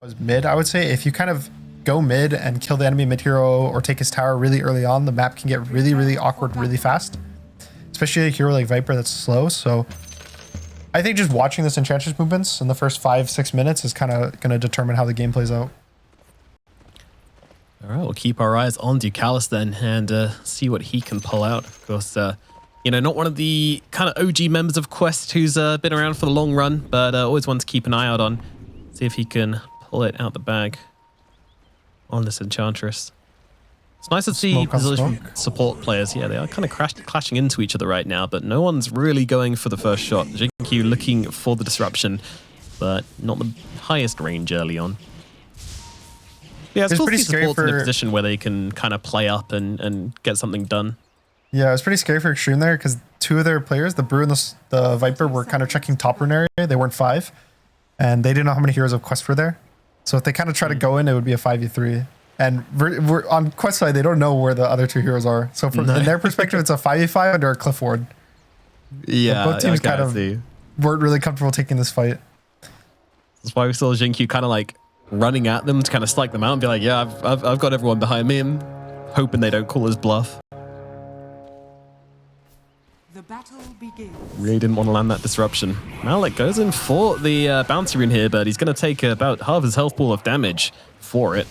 was mid, I would say. If you kind of go mid and kill the enemy mid hero or take his tower really early on, the map can get really, really awkward really fast. Especially a hero like Viper that's slow. So I think just watching this Enchantress movements in the first 5-6 minutes is kind of going to determine how the game plays out. All right, we'll keep our eyes on Ducalis then and see what he can pull out. Of course, you know, not one of the kind of OG members of Quest who's been around for the long run, but always one to keep an eye out on. See if he can pull it out the bag on this Enchantress. It's nice to see support players. Yeah, they are kind of clashing into each other right now, but no one's really going for the first shot. Jinkyu looking for the disruption, but not the highest range early on. Yeah, it's cool to see supports in a position where they can kind of play up and get something done. Yeah, it's pretty scary for Xtreme there because two of their players, the Brew and the Viper, were kind of checking top rune area. They weren't 5, and they didn't know how many heroes of Quest were there. So if they kind of try to go in, it would be a 5v3. And we're on Quest side, they don't know where the other two heroes are. So from in their perspective, it's a 5v5 under a cliff ward. Yeah, but both teams kind of weren't really comfortable taking this fight. That's why we saw Jinkyu kind of like running at them to kind of strike them out and be like, yeah, I've got everyone behind me, and hoping they don't call his bluff. The battle begins. Really didn't want to land that disruption. Malik goes in for the bouncy rune here, but he's going to take about half his health pool of damage for it.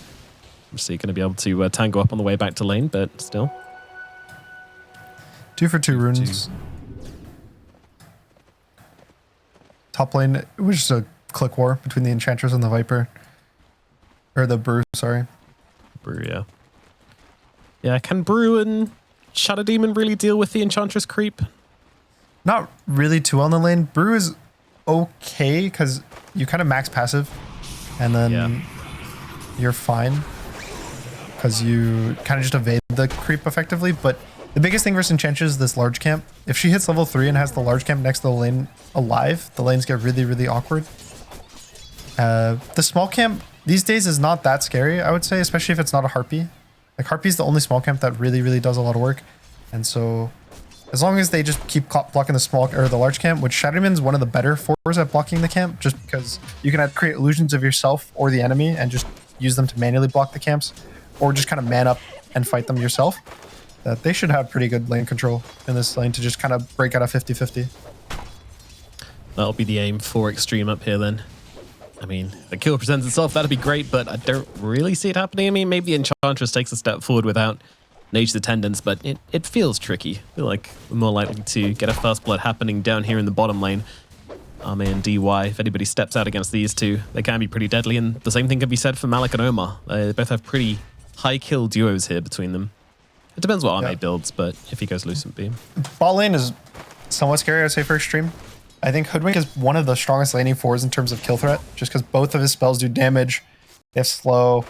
Obviously going to be able to tango up on the way back to lane, but still. 2 for 2 runes. Top lane, it was just a click war between the Enchantress and the Viper. Or the Brew, sorry. Brew, yeah. Yeah, can Brew and Shadow Demon really deal with the Enchantress creep? Not really too well in the lane. Brew is okay because you kind of max passive and then you're fine because you kind of just evade the creep effectively. But the biggest thing versus Enchantress is this large camp. If she hits level 3 and has the large camp next to the lane alive, the lanes get really, really awkward. The small camp these days is not that scary, I would say, especially if it's not a Harpy. Like, Harpy is the only small camp that really, really does a lot of work. And so as long as they just keep blocking the small or the large camp, which Shadowman's one of the better fours at blocking the camp, just because you can create illusions of yourself or the enemy and just use them to manually block the camps, or just kind of man up and fight them yourself, that they should have pretty good lane control in this lane to just kind of break out a 50-50. That'll be the aim for Xtreme up here then. I mean, if the kill presents itself, that'd be great, but I don't really see it happening. I mean, maybe Enchantress takes a step forward without Nature's Attendance, but it feels tricky. I feel like we're more likely to get a first blood happening down here in the bottom lane. Ame and DY, if anybody steps out against these two, they can be pretty deadly, and the same thing can be said for Malik and Omar. They both have pretty high kill duos here between them. It depends what Ame builds, but if he goes Lucent Beam. Bot lane is somewhat scary, I'd say, for Xtreme. I think Hoodwink is one of the strongest laning fours in terms of kill threat, just because both of his spells do damage. They have slow.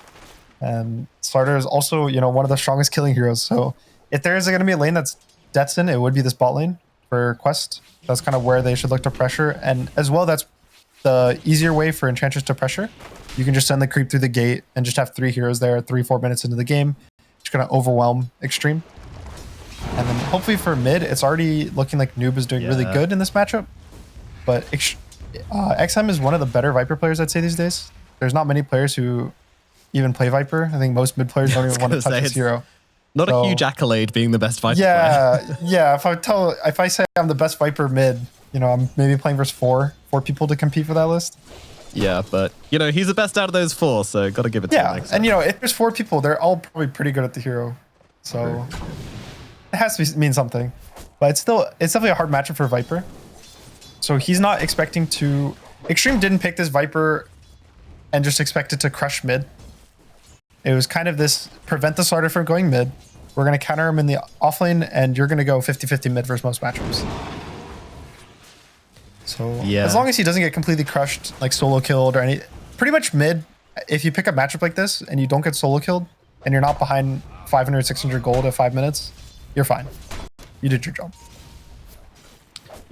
And Starter is also, you know, one of the strongest killing heroes. So if there is going to be a lane that's Detson, it would be this bot lane for Quest. That's kind of where they should look to pressure. And as well, that's the easier way for Enchantress to pressure. You can just send the creep through the gate and just have 3 heroes there 3-4 minutes into the game. Just going to overwhelm Xtreme. And then hopefully for mid, it's already looking like Noob is doing really good in this matchup. But XM is one of the better Viper players, I'd say, these days. There's not many players who even play Viper. I think most mid players don't even want to touch this hero. Not a huge accolade being the best Viper player. Yeah. If I say I'm the best Viper mid, you know, I'm maybe playing versus four people to compete for that list. Yeah, but you know, he's the best out of those 4, so got to give it to him. Yeah, and you know, if there's 4 people, they're all probably pretty good at the hero, so it has to mean something. But it's definitely a hard matchup for Viper. So he's not expecting to. Xtreme didn't pick this Viper and just expect it to crush mid. It was kind of this prevent the starter from going mid. We're going to counter him in the offlane, and you're going to go 50-50 mid versus most matchups. So as long as he doesn't get completely crushed, like solo killed or any, pretty much mid, if you pick a matchup like this and you don't get solo killed and you're not behind 500, 600 gold at 5 minutes, you're fine. You did your job.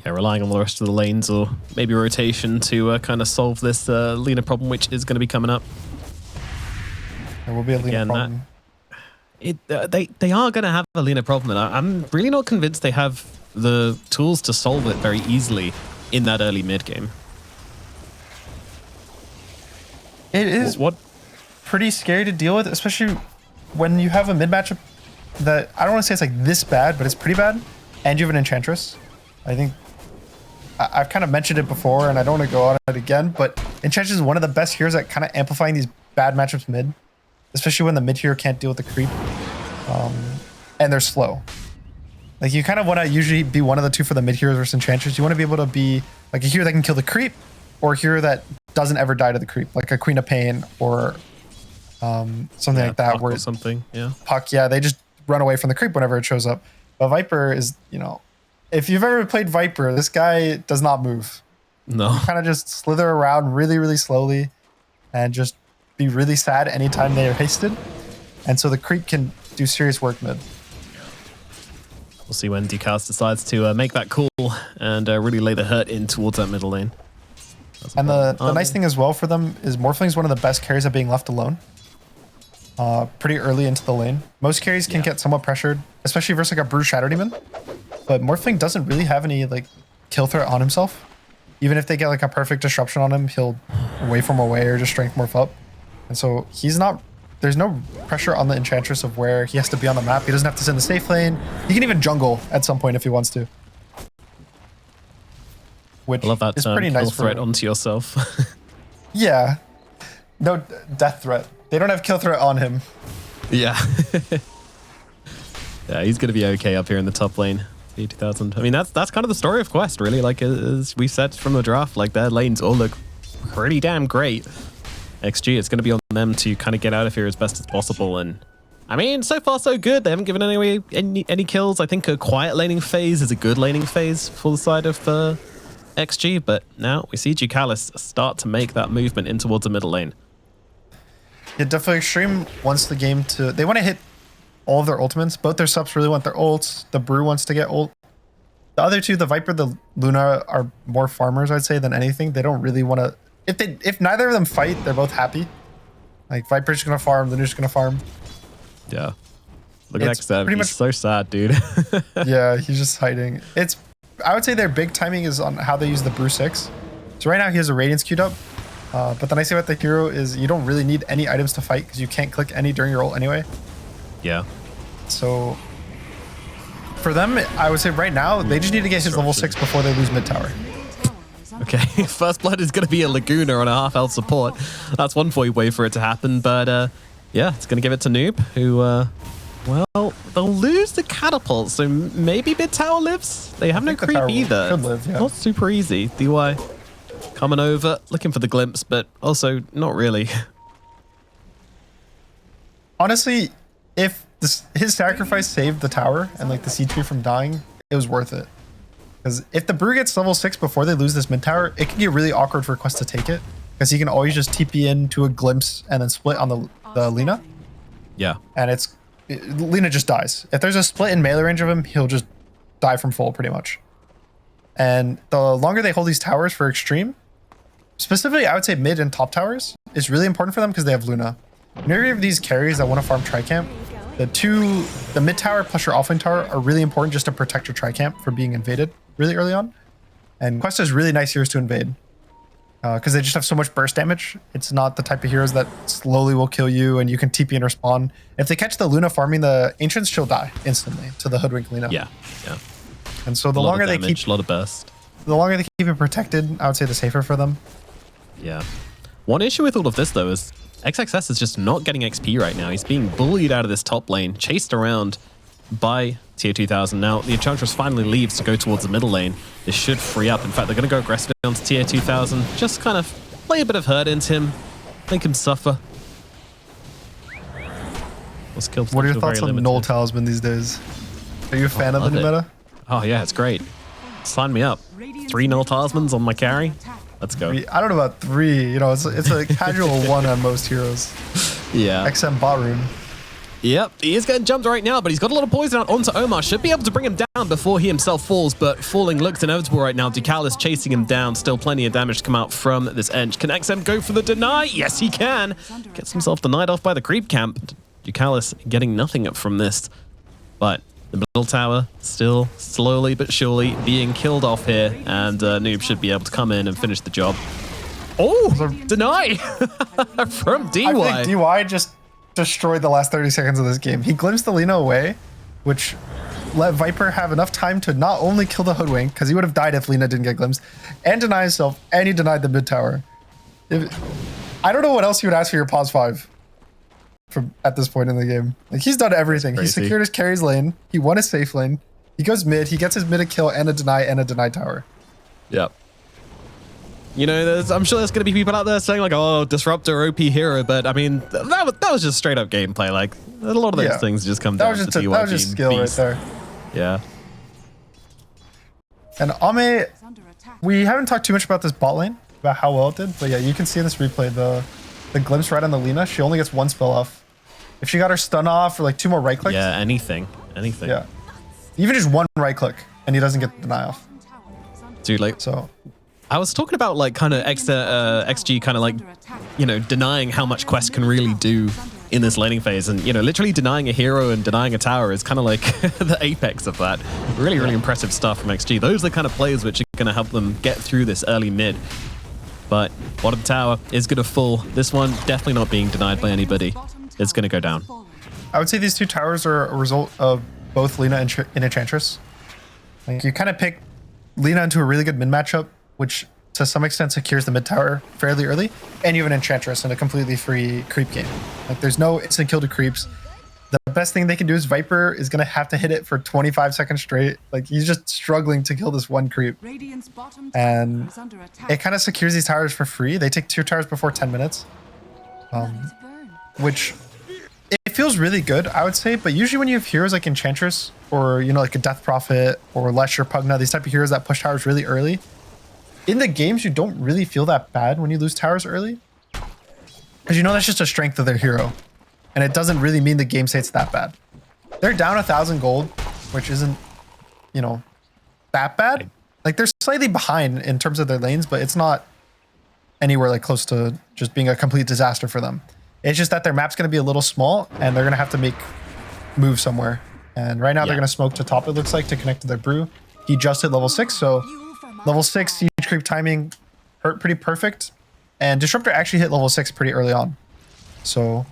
Yeah, relying on the rest of the lanes or maybe rotation to kind of solve this Lina problem, which is going to be coming up. There will be a Lina problem. They are going to have a Lina problem, and I'm really not convinced they have the tools to solve it very easily in that early mid game. It is What? pretty scary to deal with, especially when you have a mid matchup that I don't want to say it's like this bad, but it's pretty bad, and you have an Enchantress. I think I've kind of mentioned it before, and I don't want to go on it again, but Enchantress is one of the best heroes at kind of amplifying these bad matchups mid, especially when the mid hero can't deal with the creep, and they're slow. Like, you kind of want to usually be one of the two for the mid heroes versus Enchantress. You want to be able to be like a hero that can kill the creep, or a hero that doesn't ever die to the creep, like a Queen of Pain or something like that. Puck where or something, yeah. Puck, yeah, they just run away from the creep whenever it shows up. But Viper is, you know, if you've ever played Viper, this guy does not move. No. Kind of just slither around really, really slowly and just be really sad anytime they are hasted. And so the creep can do serious work mid. We'll see when Decals decides to make that call and really lay the hurt in towards that middle lane. And the nice thing as well for them is Morphling's one of the best carries at being left alone. Pretty early into the lane. Most carries can get somewhat pressured, especially versus like a Bruised Shadow Demon. But Morphling doesn't really have any like kill threat on himself. Even if they get like a perfect disruption on him, he'll waveform away or just strength morph up. And so he's not, there's no pressure on the Enchantress of where he has to be on the map. He doesn't have to sit in the safe lane. He can even jungle at some point if he wants to. Which I love that is pretty nice kill threat onto yourself. Yeah. No death threat. They don't have kill threat on him. Yeah. Yeah, he's going to be okay up here in the top lane. 2000. I mean, that's kind of the story of Quest, really. Like, as we said from the draft, like, their lanes all look pretty damn great. XG, it's going to be on them to kind of get out of here as best as possible. And I mean, so far so good. They haven't given any kills. I think a quiet laning phase is a good laning phase for the side of XG. But now we see Decisive start to make that movement in towards the middle lane. Yeah, definitely Xtreme wants the game to... They want to hit all of their ultimates. Both their subs really want their ults. The Brew wants to get ult. The other two, the Viper, the Luna, are more farmers, I'd say, than anything. They don't really want to... If neither of them fight, they're both happy. Like, Viper's going to farm, Luna's going to farm. Yeah. Look at Xtreme. He's so sad, dude. Yeah, he's just hiding. I would say their big timing is on how they use the Brew 6. So right now he has a Radiance queued up. But the nice thing about the hero is you don't really need any items to fight because you can't click any during your ult anyway. Yeah. So for them, I would say right now, they just need to get his level 6 before they lose mid tower. Okay, first blood is going to be a Laguna on a half health support. That's one way for it to happen. But yeah, it's going to give it to Noob, who, well, they'll lose the catapult. So maybe mid tower lives. They have no creep either. Could live, yeah. Not super easy. DY coming over, looking for the glimpse, but also not really. Honestly, if his sacrifice saved the tower and like the siege tree from dying, it was worth it. Because if the Brew gets level 6 before they lose this mid tower, it can get really awkward for Quest to take it. Because he can always just TP into a glimpse and then split on the Lina. Yeah. And Lina just dies. If there's a split in melee range of him, he'll just die from full pretty much. And the longer they hold these towers for Xtreme, specifically I would say mid and top towers, is really important for them because they have Luna. Whenever you have these carries that want to farm Tricamp, the mid tower plus your offlane tower are really important just to protect your Tricamp from being invaded really early on. And Quest has really nice heroes to invade because they just have so much burst damage. It's not the type of heroes that slowly will kill you and you can TP and respawn. If they catch the Luna farming the Ancients, she'll die instantly to the Hoodwink Lina. Yeah, yeah. And so the longer they keep... A lot of burst. The longer they keep it protected, I would say the safer for them. Yeah. One issue with all of this, though, is XXS is just not getting XP right now. He's being bullied out of this top lane, chased around by tier 2000. Now, the Enchantress finally leaves to go towards the middle lane. This should free up. In fact, they're going to go aggressively onto tier 2000. Just kind of lay a bit of hurt into him. Make him suffer. What are your thoughts on Null Talisman these days? Are you a fan of the new meta? Oh, yeah, it's great. Sign me up. 3 Null Talismans on my carry. Let's go. I don't know about 3. You know, it's a casual 1 on most heroes. Yeah. XM bot rune. Yep, he is getting jumped right now, but he's got a lot of poison out onto Omar. Should be able to bring him down before he himself falls, but falling looks inevitable right now. Decisive chasing him down. Still plenty of damage to come out from this Ench. Can XM go for the deny? Yes, he can. Gets himself denied off by the creep camp. Decisive getting nothing up from this, but the middle tower still slowly but surely being killed off here, and Noob should be able to come in and finish the job. Oh, deny from DY. I think DY just destroyed the last 30 seconds of this game. He glimpsed the Lina away, which let Viper have enough time to not only kill the Hoodwink, because he would have died if Lina didn't get glimpsed, and deny himself, and he denied the mid tower. I don't know what else you would ask for your pause 5 from at this point in the game. Like, he's done everything. He secured his carries lane. He won his safe lane. He goes mid. He gets his mid kill and a deny tower. Yep. You know, I'm sure there's going to be people out there saying like, "Oh, disruptor, OP hero," but I mean, that was just straight up gameplay. Like, a lot of those things just come down to DY. That was just skill right there. Yeah. And Ame, we haven't talked too much about this bot lane, about how well it did, but yeah, you can see in this replay the glimpse right on the Lina. She only gets 1 spell off. If she got her stun off or like 2 more right clicks. Yeah, anything. Yeah. Even just 1 right click and he doesn't get the deny off. Dude, like, so I was talking about like kind of XG kind of like, you know, denying how much Quest can really do in this laning phase, and you know, literally denying a hero and denying a tower is kind of like the apex of that. Really, really impressive stuff from XG. Those are the kind of plays which are going to help them get through this early mid. But bottom tower is going to fall. This one definitely not being denied by anybody. It's going to go down. I would say these 2 towers are a result of both Lina and Enchantress. Like, you kind of pick Lina into a really good mid matchup, which to some extent secures the mid tower fairly early, and you have an Enchantress in a completely free creep game. Like, there's no instant kill to creeps. The best thing they can do is Viper is going to have to hit it for 25 seconds straight. Like, he's just struggling to kill this 1 creep. And it kind of secures these towers for free. They take 2 towers before 10 minutes. Which, it feels really good, I would say. But usually when you have heroes like Enchantress, or, you know, like a Death Prophet, or Lesher, Pugna, these type of heroes that push towers really early, in the games, you don't really feel that bad when you lose towers early. Because you know that's just a strength of their hero. And it doesn't really mean the game state's that bad. They're down 1,000 gold, which isn't, you know, that bad. Like, they're slightly behind in terms of their lanes, but it's not anywhere like close to just being a complete disaster for them. It's just that their map's going to be a little small, and they're going to have to make moves somewhere. And right now they're going to smoke to top, it looks like, to connect to their brew. He just hit level 6, so level 6 siege creep timing hurt pretty perfect. And Disruptor actually hit level 6 pretty early on. So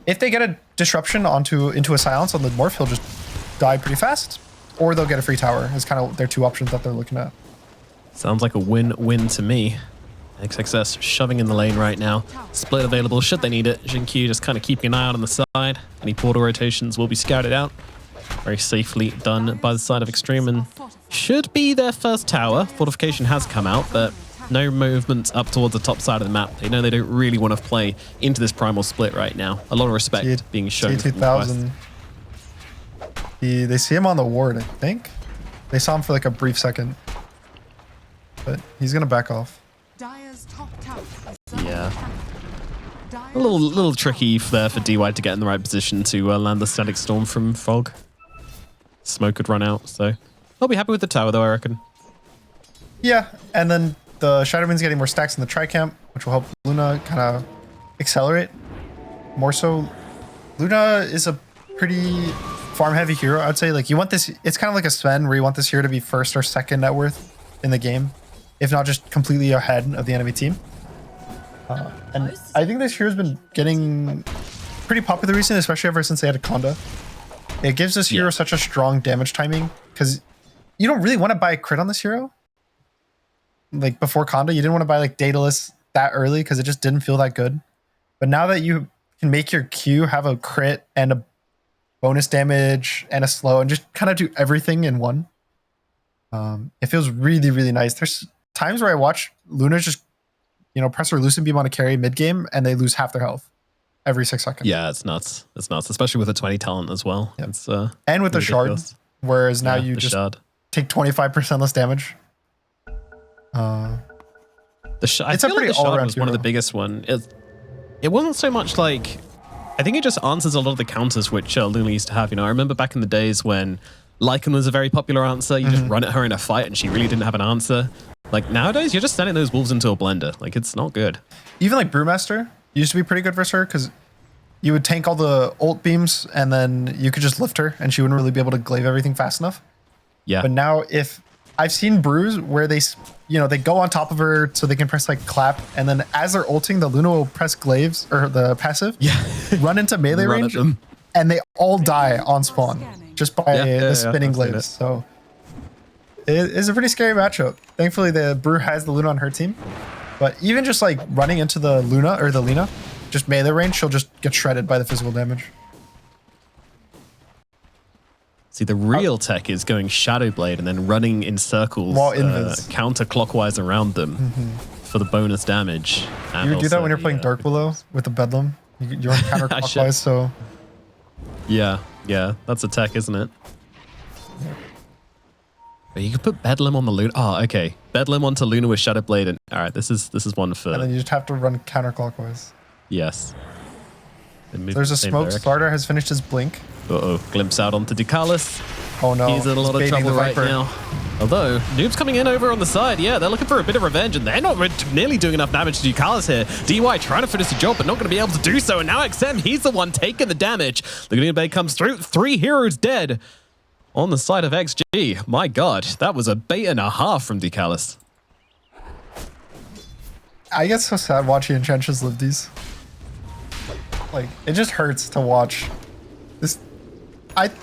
if they get a disruption into a silence on the morph, he'll just die pretty fast, or they'll get a free tower. Is kind of their 2 options that they're looking at. Sounds like a win-win to me. XXS shoving in the lane right now. Split available should they need it. Jinq just kind of keeping an eye out on the side. Any portal rotations will be scouted out. Very safely done by the side of Xtreme, and should be their first tower. Fortification has come out, but no movement up towards the top side of the map. They know they don't really want to play into this primal split right now. A lot of respect being shown. T2000. They see him on the ward, I think. They saw him for like a brief second, but he's gonna back off. Yeah. A little tricky there for DY to get in the right position to land the static storm from Fog. Smoke could run out, so I'll be happy with the tower though, I reckon. Yeah, and then the Shadowman's getting more stacks in the Tri-Camp, which will help Luna kind of accelerate. More so, Luna is a pretty farm-heavy hero, I'd say. Like, you want this, it's kind of like a Sven, where you want this hero to be first or second net worth in the game, if not just completely ahead of the enemy team. And I think this hero's been getting pretty popular recently, especially ever since they had a Conda. It gives this hero such a strong damage timing, because you don't really want to buy a crit on this hero. Like, before Conda, you didn't want to buy like Daedalus that early because it just didn't feel that good. But now that you can make your Q have a crit and a bonus damage and a slow and just kind of do everything in one, it feels really, really nice. There's times where I watch Luna just, you know, press her Lucent Beam on a carry mid-game and they lose half their health every 6 seconds. Yeah, it's nuts. It's nuts, especially with a 20 talent as well. Yep. It's, and with the shard, whereas now you just take 25% less damage. I it's feel a pretty like the shard was hero. one of the biggest one. It wasn't so much like, I think it just answers a lot of the counters which Luna used to have. You know, I remember back in the days when Lycan was a very popular answer. You just run at her in a fight and she really didn't have an answer. Like, nowadays, you're just sending those wolves into a blender. Like, it's not good. Even like Brewmaster used to be pretty good versus her, because you would tank all the ult beams and then you could just lift her and she wouldn't really be able to glaive everything fast enough. Yeah. But now if I've seen brews where they go on top of her so they can press like clap, and then as they're ulting, the Luna will press glaives or the passive, run into melee range, and they all die on spawn just by the spinning glaives. So it is a pretty scary matchup. Thankfully, the brew has the Luna on her team, but even just like running into the Luna or the Lina, just melee range, she'll just get shredded by the physical damage. See, the real tech is going Shadow Blade and then running in circles counterclockwise around them for the bonus damage. You would do that when you're playing Dark Willow with the Bedlam. You're counterclockwise, so... Yeah, that's a tech, isn't it? But you can put Bedlam on the Luna. Oh, okay. Bedlam onto Luna with Shadow Blade. And, all right, this is one for... And then you just have to run counterclockwise. Yes. There's a smoke. Starter has finished his blink. Uh-oh. Glimpse out onto Decalis. Oh no. He's in a lot of trouble right now. Although, Noob's coming in over on the side. Yeah, they're looking for a bit of revenge, and they're not nearly doing enough damage to Decalis here. DY trying to finish the job, but not going to be able to do so. And now XM, he's the one taking the damage. The Green Bay comes through. 3 heroes dead on the side of XG. My God, that was a bait and a half from Decalis. I get so sad watching Enchantress live these. Like, it just hurts to watch.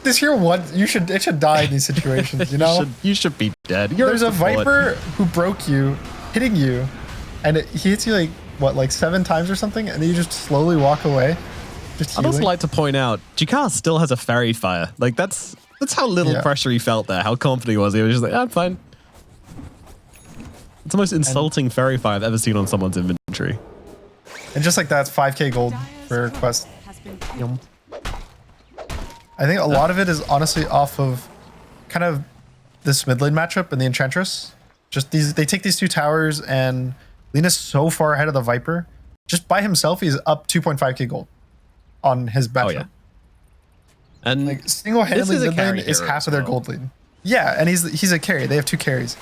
This hero it should die in these situations, you know? you should be dead. There's a Viper who broke you, hitting you, and he hits you like, what, like 7 times or something, and then you just slowly walk away. Just I'd also like to point out, Jikar still has a Fairy Fire. Like, that's how little pressure he felt there, how confident he was. He was just like, I'm fine. It's the most insulting Fairy Fire I've ever seen on someone's inventory. And just like that, it's 5k gold for Quest. I think a lot of it is honestly off of kind of this mid lane matchup and the Enchantress. Just they take these 2 towers, and Lina's so far ahead of the Viper. Just by himself, he's up 2.5k gold on his matchup. Oh, yeah. And like single-handedly mid lane is half of their gold lead. Yeah, and he's a carry. They have 2 carries.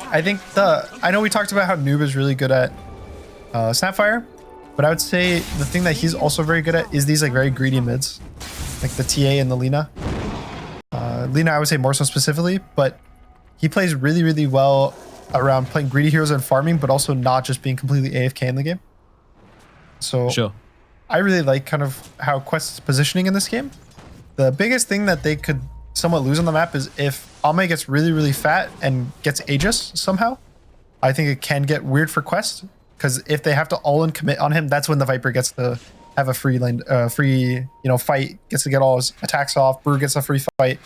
I think I know we talked about how Noob is really good at Snapfire, but I would say the thing that he's also very good at is these like very greedy mids, like the TA and the Lina. Lina, I would say more so specifically, but he plays really, really well around playing greedy heroes and farming, but also not just being completely AFK in the game. So sure. I really like kind of how Quest's positioning in this game. The biggest thing that they could somewhat lose on the map is if Ame gets really, really fat and gets Aegis somehow. I think it can get weird for Quest, because if they have to all-in commit on him, that's when the Viper gets to have a free lane, fight, gets to get all his attacks off. Brew gets a free fight.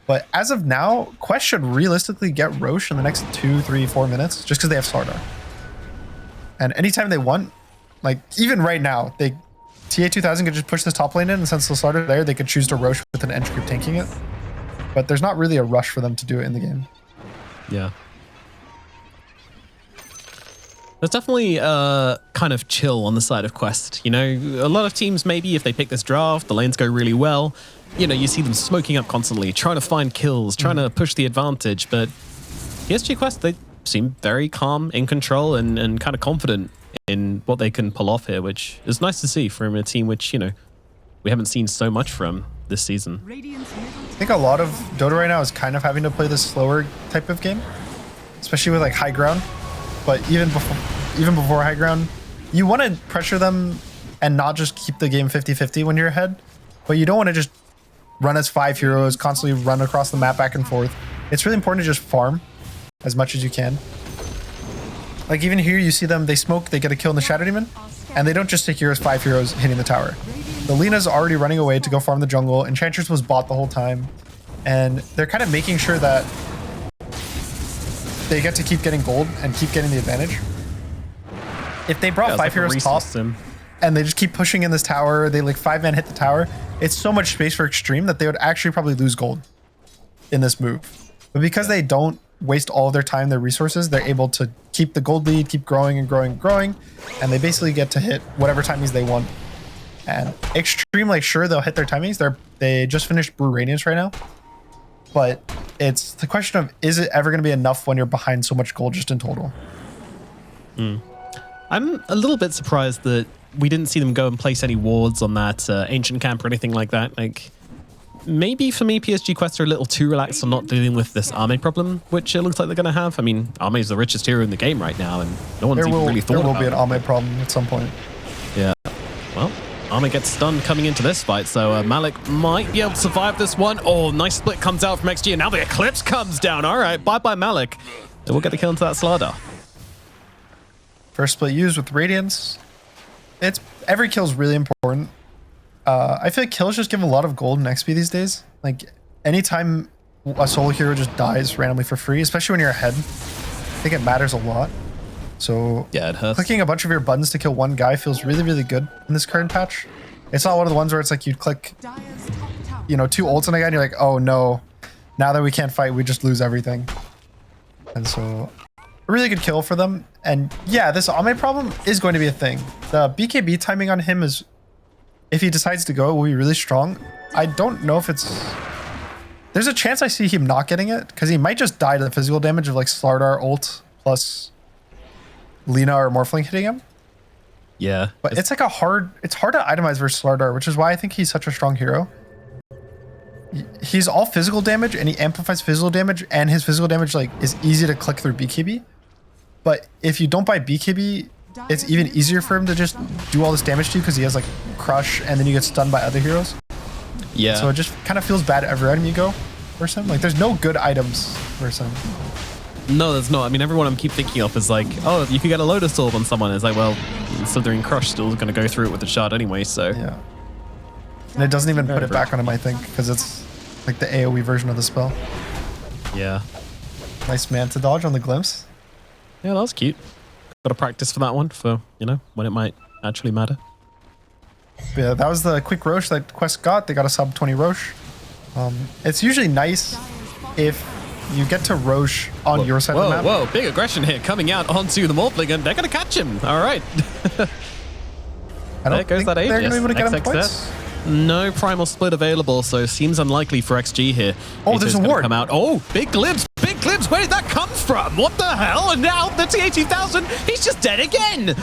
But as of now, Quest should realistically get Roche in the next 2, 3, 4 minutes, just because they have Slardar. And anytime they want, like even right now, TA2000 could just push this top lane in, and since the Slardar there, they could choose to Roche with an entry group tanking it. But there's not really a rush for them to do it in the game. Yeah. There's definitely kind of chill on the side of Quest. You know, a lot of teams, maybe if they pick this draft, the lanes go really well. You know, you see them smoking up constantly, trying to find kills, trying to push the advantage. But PSG Quest, they seem very calm, in control, and kind of confident in what they can pull off here, which is nice to see from a team which, you know, we haven't seen so much from this season. I think a lot of Dota right now is kind of having to play this slower type of game, especially with like high ground. But even before high ground, you want to pressure them and not just keep the game 50-50 when you're ahead. But you don't want to just run as 5 heroes, constantly run across the map back and forth. It's really important to just farm as much as you can. Like even here, you see them, they smoke, they get a kill in the Shadow Demon, and they don't just take heroes, 5 heroes hitting the tower. The Lina's already running away to go farm the jungle. Enchantress was bought the whole time. And they're kind of making sure that they get to keep getting gold and keep getting the advantage. If they brought 5 heroes top and they just keep pushing in this tower, they like 5-man hit the tower, it's so much space for Xtreme that they would actually probably lose gold in this move. But because they don't waste all of their time, their resources, they're able to keep the gold lead, keep growing and growing and growing, and they basically get to hit whatever timings they want. And Xtreme, like sure, they'll hit their timings. They just finished Brew Radiance right now. But it's the question of, is it ever going to be enough when you're behind so much gold just in total? I'm a little bit surprised that we didn't see them go and place any wards on that ancient camp or anything like that. Like, maybe for me, PSG Quest are a little too relaxed on not dealing with this Arme problem, which it looks like they're going to have. I mean, Arme is the richest hero in the game right now, and no one's even really thought about it. There will be an Arme problem at some point. Yeah. Well, Arme gets stunned coming into this fight, so Malik might be able to survive this one. Oh, nice split comes out from XG, and now the Eclipse comes down. All right, bye-bye Malik. And we'll get the kill into that Slardar. First split used with Radiance. Every kill is really important. I feel like kills just give a lot of gold and XP these days. Like, anytime a solo hero just dies randomly for free, especially when you're ahead, I think it matters a lot. So yeah, it hurts. Clicking a bunch of your buttons to kill one guy feels really, really good in this current patch. It's not one of the ones where it's like you click, you know, 2 ults on a guy and you're like, oh no, now that we can't fight, we just lose everything. And so a really good kill for them. And yeah, this Ame problem is going to be a thing. The BKB timing on him is, if he decides to go, it will be really strong. I don't know if it's... There's a chance I see him not getting it, because he might just die to the physical damage of like Slardar ult plus Lina or Morphling hitting him. Yeah. But it's like it's hard to itemize versus Slardar, which is why I think he's such a strong hero. He's all physical damage and he amplifies physical damage, and his physical damage like is easy to click through BKB. But if you don't buy BKB, it's even easier for him to just do all this damage to you because he has like crush and then you get stunned by other heroes. Yeah. So it just kind of feels bad every item you go versus him. Like there's no good items versus him. No, there's not. I mean, everyone I'm keep thinking of is like, oh, you could get a Lotus Orb on someone. It's like, well, Slithering Crush still going to go through it with the shard anyway, so. Yeah. And it doesn't even put it back on him, I think, because it's like the AoE version of the spell. Yeah. Nice Manta dodge on the glimpse. Yeah, that was cute. Got to practice for that one for, you know, when it might actually matter. But yeah, that was the quick Roche that Quest got. They got a sub 20 Roche. It's usually nice if you get to Roche on your side of the map. Whoa, big aggression here coming out onto the Morphling, and they're going to catch him. All right. I don't think they're going to be able to get him points. No primal split available, so seems unlikely for XG here. Oh, there's a ward. Come out. Oh, big glimpse. Big glimpse. Where did that come from? What the hell? And now the T80,000, he's just dead again.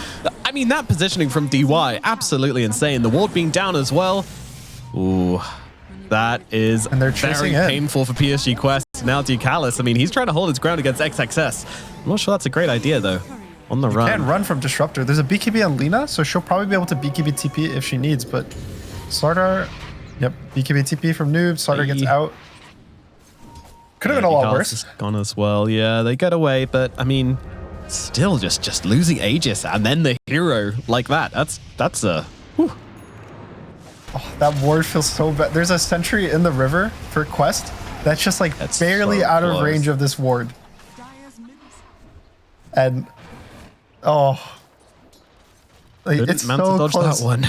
I mean, that positioning from DY, absolutely insane. The ward being down as well. Ooh, that is very painful for PSG Quest. Now Decalis, I mean, he's trying to hold his ground against XXS. I'm not sure that's a great idea, though. On the run. You can run from Disruptor. There's a BKB on Lina, so she'll probably be able to BKB TP if she needs, but Slardar, yep, BKB TP from Noob. Slardar gets out. Could have been a lot worse. Is gone as well. Yeah, they get away, but I mean, still just losing Aegis and then the hero like that. That's a. Whew. Oh, that ward feels so bad. There's a sentry in the river for Quest that's just like barely out of range of this ward. And oh, like, it's so close. That one.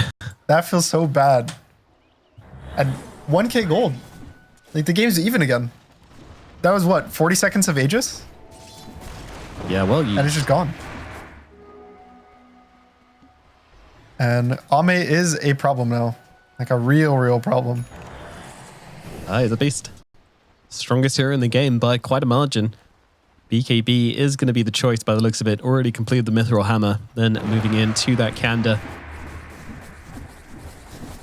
That feels so bad. And 1k gold. Like the game's even again. That was what, 40 seconds of Aegis? Yeah, well, and it's just gone. And Ame is a problem now. Like a real problem. He's a beast. Strongest hero in the game by quite a margin. BKB is going to be the choice by the looks of it. Already completed the Mithril Hammer. Then moving into that Kanda.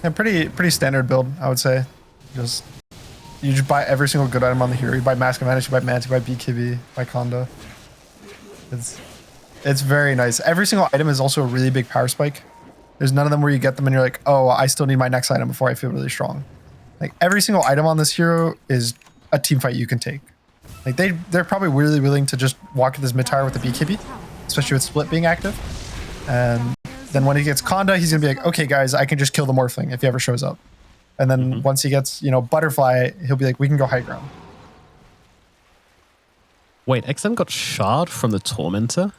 Yeah, pretty standard build, I would say. You just buy every single good item on the hero. You buy Mask of Madness, you buy Manta, you buy BKB, buy Kanda. It's very nice. Every single item is also a really big power spike. There's none of them where you get them and you're like, oh, I still need my next item before I feel really strong. Like every single item on this hero is a team fight you can take. Like they're probably really willing to just walk at this mid tower with the BKB, especially with Split being active. And then when he gets Kanda, he's gonna be like, okay guys, I can just kill the Morphling if he ever shows up. And then once he gets, you know, Butterfly, he'll be like, we can go high ground. Wait, XM got shard from the Tormentor?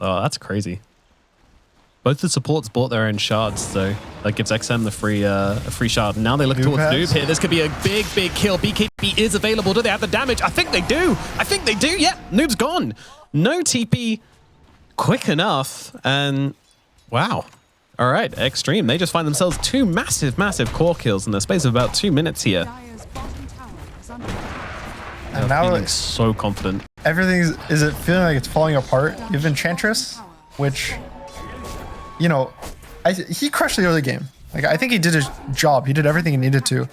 Oh, that's crazy. Both the supports bought their own shards, so that gives XM the free shard. Now they look towards Noob here. This could be a big kill. BKB is available. Do they have the damage? I think they do. Yeah, Noob's gone. No TP quick enough. And wow. All right, Xtreme. They just find themselves 2 massive core kills in the space of about 2 minutes here. And now feeling so confident. Everything is it feeling like it's falling apart. You have Enchantress, which, you know, he crushed the early game. Like I think he did his job. He did everything he needed to.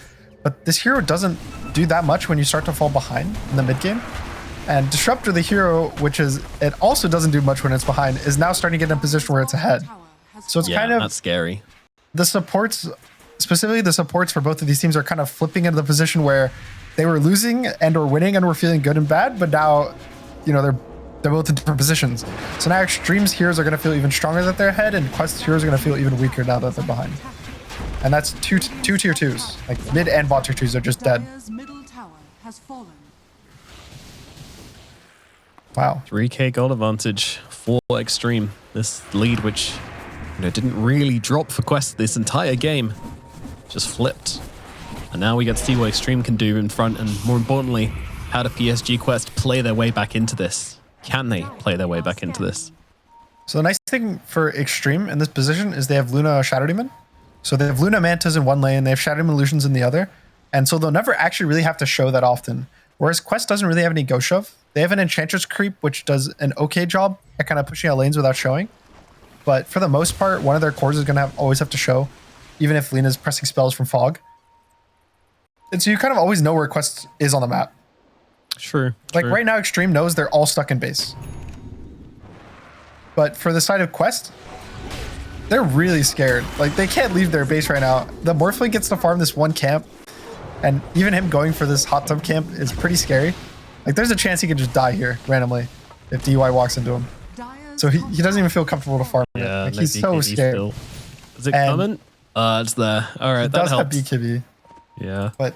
But this hero doesn't do that much when you start to fall behind in the mid game. And Disruptor, the hero, it also doesn't do much when it's behind, is now starting to get in a position where it's ahead. So it's kind of that's scary. The supports, specifically the supports for both of these teams, are kind of flipping into the position where they were losing and or winning and were feeling good and bad, but now, they're both in different positions. So now Xtreme's heroes are going to feel even stronger that they're ahead, and Quest's heroes are going to feel even weaker now that they're behind. And that's two tier 2s. Like mid and bot tier 2s are just dead. Wow. 3k gold advantage for Xtreme. This lead, which didn't really drop for Quest this entire game, just flipped. And now we get to see what Xtreme can do in front, and more importantly, how do PSG Quest play their way back into this? Can they play their way back into this? So the nice thing for Xtreme in this position is they have Luna Shadow Demon. So they have Luna Mantas in one lane, they have Shadow Demon Illusions in the other. And so they'll never actually really have to show that often. Whereas Quest doesn't really have any Ghost Shove. They have an Enchantress Creep, which does an okay job at kind of pushing out lanes without showing. But for the most part, one of their cores is going to always have to show, even if Lena's pressing spells from Fog. And so you kind of always know where Quest is on the map. True. Like right now, Xtreme knows they're all stuck in base. But for the side of Quest, they're really scared. Like they can't leave their base right now. The Morphling gets to farm this one camp, and even him going for this hot tub camp is pretty scary. Like there's a chance he could just die here randomly if DUI walks into him. So he doesn't even feel comfortable to farm it. Like he's so scared. Still. Is it coming? It's there. All right, that helps. Have BKB. Yeah. But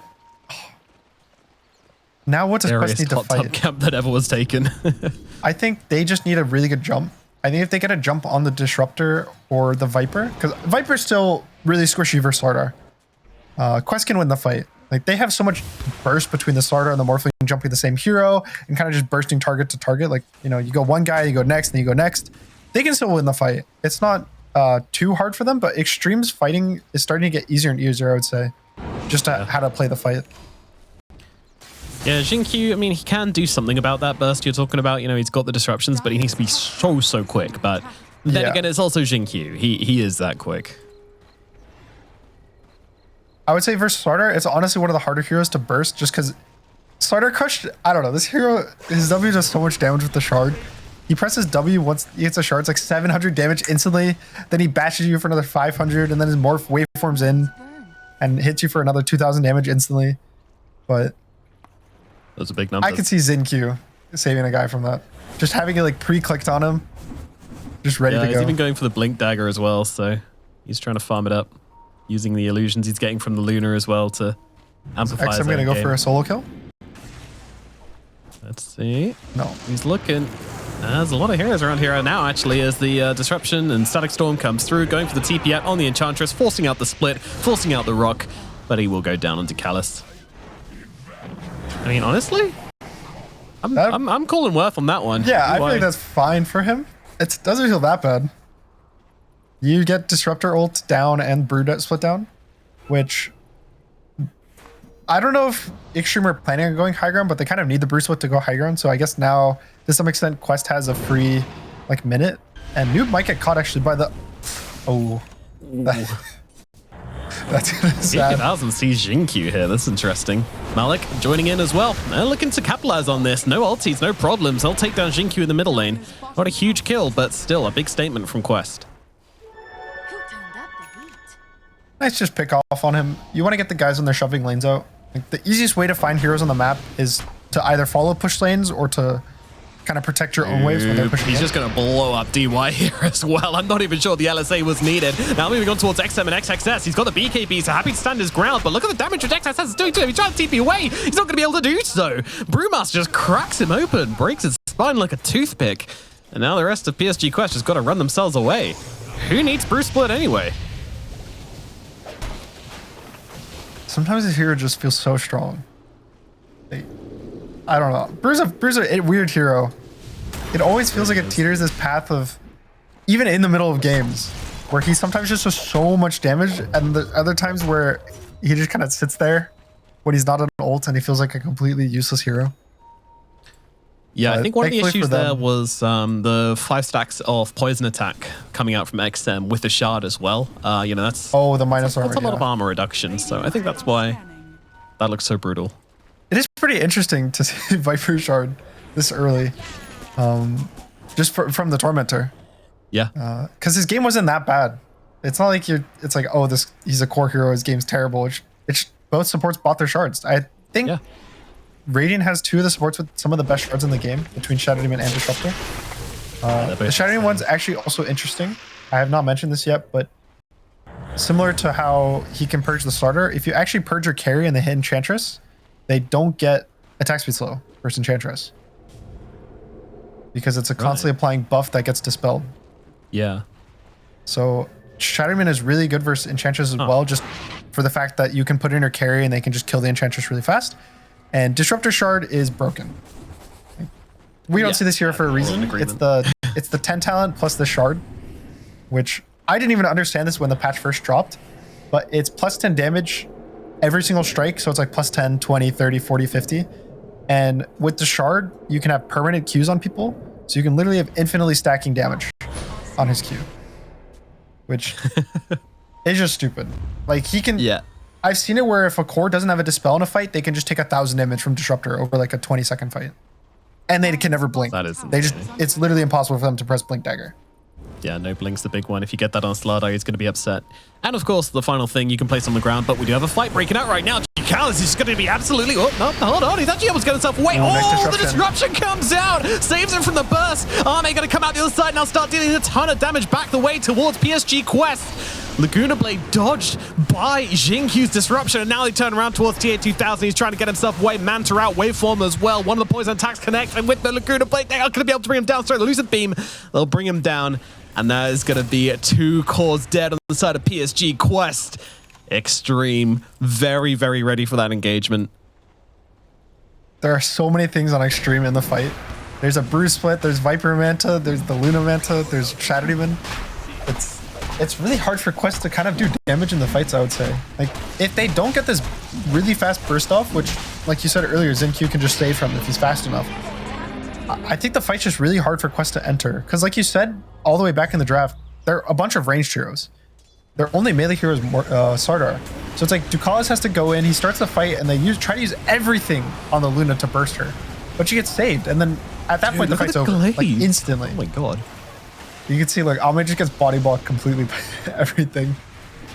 now what does Quest need to fight? Top camp that ever was taken. I think they just need a really good jump. I think if they get a jump on the Disruptor or the Viper, because Viper's still really squishy versus Slardar. Quest can win the fight. Like they have so much burst between the Slardar and the Morphling jumping the same hero and kind of just bursting target to target. Like, you go one guy, you go next, then you go next. They can still win the fight. It's not too hard for them, but Xtreme's fighting is starting to get easier and easier, I would say. Just how to play the fight. Yeah, Xingqiu, I mean, he can do something about that burst you're talking about. He's got the disruptions, but he needs to be so quick. But then again, it's also Xingqiu. He is that quick. I would say versus Slardar, it's honestly one of the harder heroes to burst just because Slardar Crush, I don't know, this hero, his W does so much damage with the shard. He presses W once he hits a shard, it's like 700 damage instantly, then he bashes you for another 500, and then his morph waveforms in and hits you for another 2000 damage instantly. But those are big numbers. I could see Xingqiu saving a guy from that. Just having it like pre-clicked on him, just ready to go. He's even going for the Blink Dagger as well, so he's trying to farm it up. Using the illusions he's getting from the Luna as well to amplify his I'm going to go for a solo kill. Let's see. No. He's looking. There's a lot of heroes around here now, actually, as the Disruption and Static Storm comes through, going for the TP out on the Enchantress, forcing out the split, forcing out the Rock, but he will go down onto Callus. I mean, honestly, I'm calling Worth on that one. Yeah, I feel like that's fine for him. It doesn't feel that bad. You get Disruptor ult down and Brood split down, which I don't know if Xtreme are planning on going high ground, but they kind of need the Brood split to go high ground. So I guess now, to some extent, Quest has a free minute, and Noob might get caught actually by the. Oh, that's kind of sad. 50,000 sees Xingqiu here. That's interesting. Malik joining in as well. They're looking to capitalize on this. No ultis, no problems. They'll take down Xingqiu in the middle lane. Not a huge kill, but still a big statement from Quest. Nice, just pick off on him. You want to get the guys when they're shoving lanes out. Like, the easiest way to find heroes on the map is to either follow push lanes or to kind of protect your own waves when they're pushing. He's just going to blow up DY here as well. I'm not even sure the LSA was needed. Now moving on towards XM and XXS. He's got the BKB, so happy to stand his ground, but look at the damage that XXS is doing to him. He's trying to TP away. He's not going to be able to do so. Brewmaster just cracks him open, breaks his spine like a toothpick. And now the rest of PSG Quest has got to run themselves away. Who needs Brew Split anyway? Sometimes this hero just feels so strong. I don't know. Brew's a weird hero. It always feels like it teeters this path of, even in the middle of games, where he sometimes just does so much damage, and the other times where he just kind of sits there when he's not an ult and he feels like a completely useless hero. Yeah, I think one of the issues there was the 5 stacks of poison attack coming out from XM with the shard as well. That's the minus armor. That's a lot of armor reduction, so I think that's why That looks so brutal. It is pretty interesting to see Viper Shard this early, just from the Tormentor. Yeah. Because his game wasn't that bad. It's not like it's like, oh, he's a core hero, his game's terrible. It's both supports bought their shards. I think Radiant has 2 of the supports with some of the best shards in the game between Shadow Demon and Disruptor. The Shadow Demon one's actually also interesting. I have not mentioned this yet, but similar to how he can purge the starter, if you actually purge your carry and they hit Enchantress, they don't get attack speed slow versus Enchantress. Because it's a constantly applying buff that gets dispelled. Yeah. So Shadow Demon is really good versus Enchantress as well, just for the fact that you can put in your carry and they can just kill the Enchantress really fast. And Disruptor Shard is broken. We don't see this here for a reason. It's the 10 talent plus the shard, which I didn't even understand this when the patch first dropped, but it's plus 10 damage every single strike. So it's like plus 10, 20, 30, 40, 50. And with the shard, you can have permanent Qs on people. So you can literally have infinitely stacking damage on his Q, which is just stupid. Like he can, I've seen it where if a core doesn't have a dispel in a fight, they can just take 1,000 damage from Disruptor over like a 20-second fight. And they can never blink. That is it's literally impossible for them to press Blink Dagger. Yeah, no blink's the big one. If you get that on Slardar, he's going to be upset. And of course, the final thing, you can place on the ground, but we do have a fight breaking out right now. Callus is going to be absolutely... Oh, no, hold on. He's actually almost got himself away. Oh, the disruption comes out. Saves him from the burst. Arme going to come out the other side now, start dealing a ton of damage back the way towards PSG Quest. Laguna Blade dodged by Xinqiu's disruption, and now they turn around towards TA 2000. He's trying to get himself away. Manta out, waveform as well. One of the poison attacks connect, and with the Laguna Blade, they are going to be able to bring him down. Sorry, the Lucid Beam, they'll bring him down, and that is going to be 2 cores dead on the side of PSG Quest. Xtreme, very, very ready for that engagement. There are so many things on Xtreme in the fight. There's a Bruise Split, there's Viper Manta, there's the Luna Manta, there's Shadow Demon. It's really hard for Quest to kind of do damage in the fights, I would say. Like, if they don't get this really fast burst off, which, like you said earlier, Xinqiu can just save from if he's fast enough, I think the fight's just really hard for Quest to enter. Because like you said, all the way back in the draft, they're a bunch of ranged heroes. Their only melee hero is Sardar. So it's like Ducalis has to go in, he starts the fight, and they try to use everything on the Luna to burst her. But she gets saved, and then at that point the fight's over. Like instantly. Oh my god. You can see like Ame just gets body blocked completely by everything.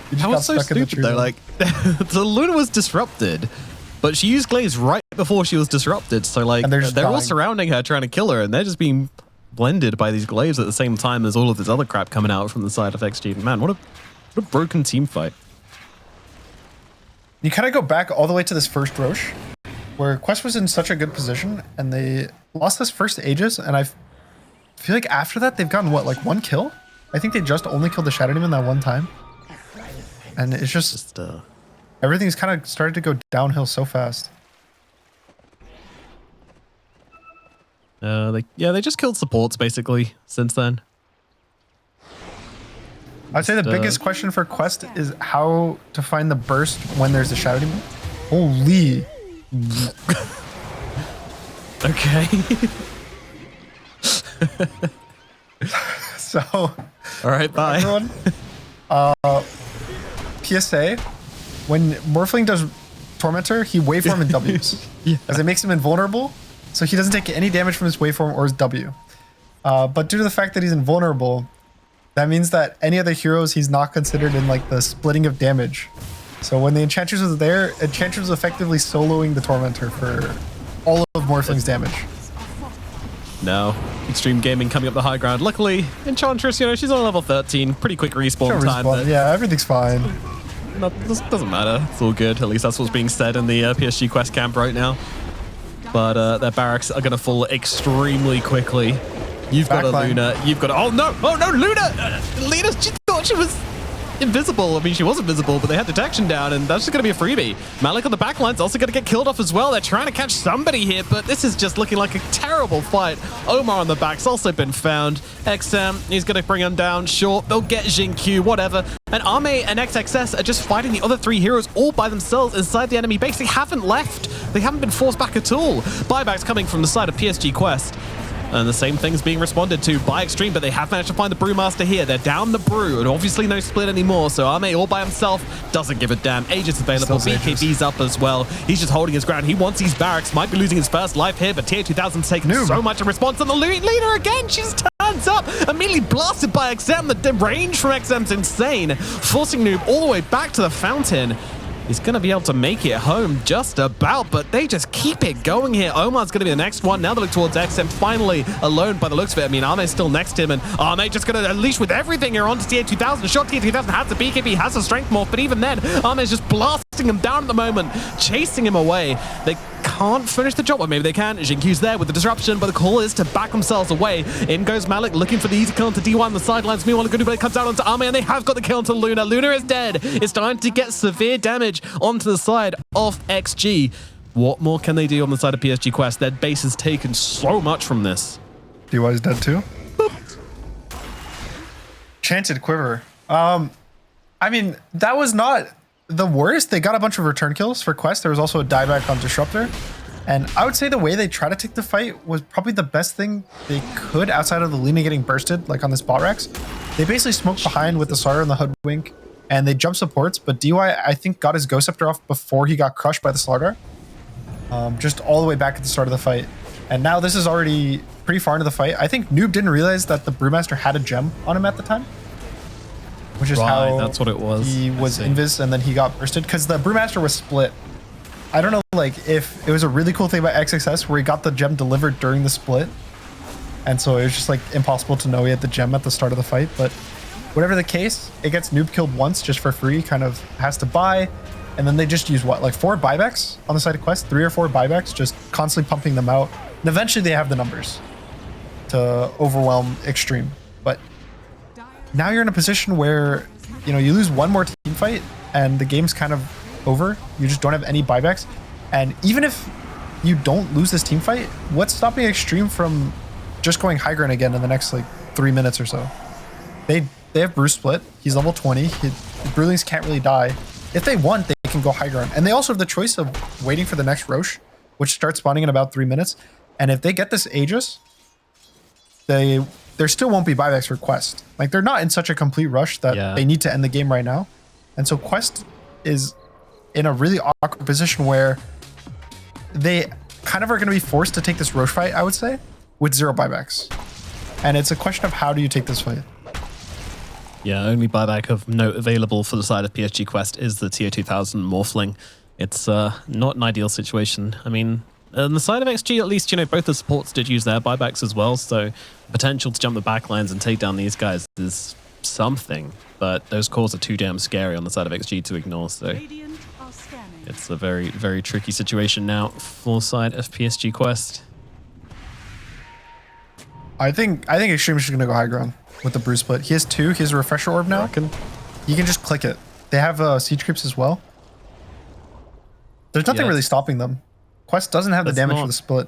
He just got so stuck in the tree. Though, like the Luna was disrupted, but she used Glaze right before she was disrupted. So like they're all surrounding her trying to kill her, and they're just being blended by these glaives at the same time as all of this other crap coming out from the side of XG. Man, what a broken team fight. You kind of go back all the way to this first Roche, where Quest was in such a good position, and they lost this first Aegis, and I feel like after that they've gotten what, like 1 kill? I think they just only killed the Shadow Demon that one time. And it's just everything's kind of started to go downhill so fast. They just killed supports basically since then. I'd say the biggest question for Quest is how to find the burst when there's a Shadow Demon. Holy. Okay. So, all right, bye. Everyone, PSA, when Morphling does Tormentor, he waveform in W's, as it makes him invulnerable, so he doesn't take any damage from his waveform or his W. But due to the fact that he's invulnerable, that means that any other heroes he's not considered in like the splitting of damage. So when the Enchantress was there, Enchantress was effectively soloing the Tormentor for all of Morphling's damage. No. Xtreme Gaming coming up the high ground. Luckily, Enchantress, you know, she's on level 13. Pretty quick respawn time. But yeah, everything's fine. No, this doesn't matter. It's all good. At least that's what's being said in the PSG Quest camp right now. But their barracks are going to fall extremely quickly. You've got a Luna. You've got a... Oh, no. Oh, no, Luna. Luna, she thought she was invisible. I mean, she was invisible, but they had detection down, and that's just going to be a freebie. Malik on the backline's also going to get killed off as well. They're trying to catch somebody here, but this is just looking like a terrible fight. Omar on the back's also been found. XM, he's going to bring him down. Sure, they'll get Xinqiu, whatever. And Arme and XXS are just fighting the other 3 heroes all by themselves inside the enemy base. They haven't left. They haven't been forced back at all. Buybacks coming from the side of PSG Quest. And the same thing's being responded to by Xtreme, but they have managed to find the Brewmaster here. They're down the Brew, and obviously no split anymore, so Arme all by himself doesn't give a damn. Aegis available, BKB's up as well. He's just holding his ground. He wants these barracks, might be losing his first life here, but TA2000's taken so much in response, and the leader again, she just turns up, immediately blasted by XM. The range from XM's insane, forcing Noob all the way back to the fountain. He's going to be able to make it home just about, but they just keep it going here. Omar's going to be the next one. Now they look towards XM, finally alone by the looks of it. I mean, Arme's still next to him, and Arme just going to unleash with everything here onto TA2000. Sure, TA2000 has the BKB, has the strength morph, but even then, Arme's just blasting him down at the moment, chasing him away. They can't finish the job. Well, maybe they can. Xinqiu's there with the disruption, but the call is to back themselves away. In goes Malik, looking for the easy kill onto D1 on the sidelines. Meanwhile, Goodbye comes out onto Arme, and they have got the kill onto Luna. Luna is dead. It's time to get severe damage onto the side of XG. What more can they do on the side of PSG Quest? Their base has taken so much from this. DY is dead too. Boop. Chanted Quiver. I mean, that was not the worst. They got a bunch of return kills for Quest. There was also a dieback on Disruptor. And I would say the way they try to take the fight was probably the best thing they could outside of the Lina getting bursted, like on this bot Rex. They basically smoked behind with the Sara and the Hoodwink, and they jump supports, but DY, I think, got his Ghost Scepter off before he got crushed by the Slaughter. Just all the way back at the start of the fight. And now this is already pretty far into the fight. I think Noob didn't realize that the Brewmaster had a gem on him at the time, which is how that's what it was. He was invis and then he got bursted because the Brewmaster was split. I don't know, like, if it was a really cool thing about XXS where he got the gem delivered during the split, and so it was just like impossible to know he had the gem at the start of the fight. But whatever the case, it gets Noob killed once just for free, kind of has to buy, and then they just use what, like 4 buybacks on the side of Quest, 3 or 4 buybacks, just constantly pumping them out, and eventually they have the numbers to overwhelm Xtreme. But now you're in a position where, you know, you lose one more team fight and the game's kind of over. You just don't have any buybacks, and even if you don't lose this team fight, what's stopping Xtreme from just going high ground again in the next like 3 minutes or so? They have Bruce split. He's level 20. The Brewlings can't really die. If they want, they can go high ground, and they also have the choice of waiting for the next Roche, which starts spawning in about 3 minutes. And if they get this Aegis, there still won't be buybacks for Quest. Like, they're not in such a complete rush that they need to end the game right now, and so Quest is in a really awkward position where they kind of are going to be forced to take this Roche fight, I would say, with 0 buybacks. And it's a question of how do you take this fight? Yeah, only buyback of note available for the side of PSG Quest is the TA2000 Morphling. It's not an ideal situation. I mean, on the side of XG, at least, you know, both the supports did use their buybacks as well, so potential to jump the backlines and take down these guys is something, but those calls are too damn scary on the side of XG to ignore, so it's a very, very tricky situation now for side of PSG Quest. I think Xtreme is going to go high ground with the Bruce split. He has 2. He has a Refresher Orb now. You can just click it. They have Siege Creeps as well. There's nothing really stopping them. Quest doesn't have the damage for the split.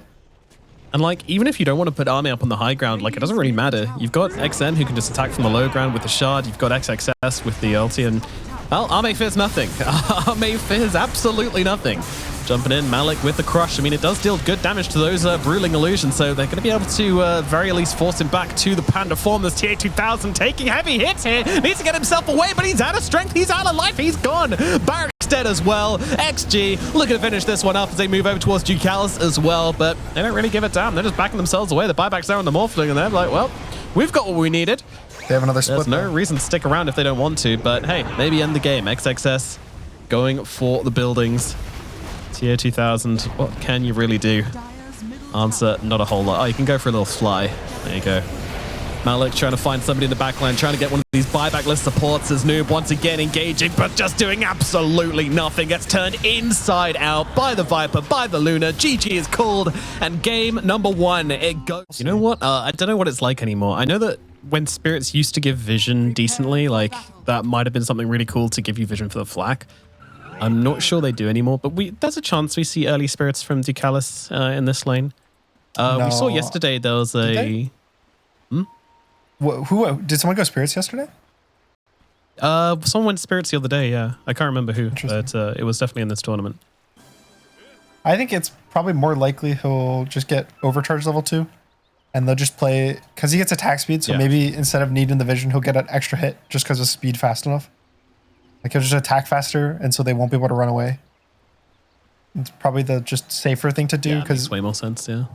And like, even if you don't want to put Army up on the high ground, like, it doesn't really matter. You've got XN who can just attack from the low ground with the Shard. You've got XXS with the ulti, and well, Arme fears nothing. Arme fears absolutely nothing. Jumping in, Malik with the crush. I mean, it does deal good damage to those Bruling Illusions, so they're going to be able to very least force him back to the Panda form. This TA2000 taking heavy hits here. Needs to get himself away, but he's out of strength. He's out of life. He's gone. Barrack's dead as well. XG looking to finish this one up as they move over towards Ducalis as well, but they don't really give a damn. They're just backing themselves away. The buyback's there on the Morphling, and they're like, well, we've got what we needed. They have another split. There's no reason to stick around if they don't want to, but hey, maybe end the game. XXS going for the buildings. TA2000, what can you really do? Answer, not a whole lot. Oh, you can go for a little fly. There you go. Malik trying to find somebody in the backline, trying to get one of these buyback list supports as Noob once again engaging, but just doing absolutely nothing. Gets turned inside out by the Viper, by the Luna. GG is called, and game number 1, it goes. You know what? I don't know what it's like anymore. I know that when Spirits used to give vision decently, like, that might have been something really cool to give you vision for the flak. I'm not sure they do anymore, but there's a chance we see early Spirits from Ducalis in this lane. We saw yesterday there was a... Who did someone go Spirits yesterday? Someone went Spirits the other day, yeah. I can't remember who, but it was definitely in this tournament. I think it's probably more likely he'll just get Overcharge level 2 And they'll just play, because he gets attack speed, so maybe instead of needing the vision, he'll get an extra hit just because of speed fast enough. Like he'll just attack faster, and so they won't be able to run away. It's probably the just safer thing to do, because makes way more sense, yeah.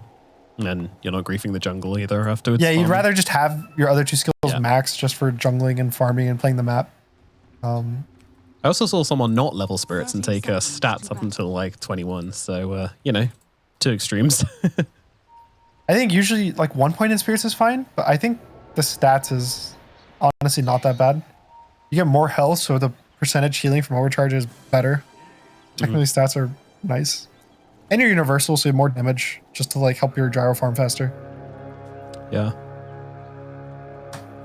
And then you're not griefing the jungle either afterwards. Yeah, you'd rather just have your other two skills max just for jungling and farming and playing the map. I also saw someone not level spirits and take stats up until like 21, so, you know, two extremes. I think usually like 1 point in spirits is fine, but I think the stats is honestly not that bad. You get more health, so the percentage healing from overcharge is better. Technically, stats are nice. And you're universal, so you have more damage just to like help your gyro farm faster. Yeah.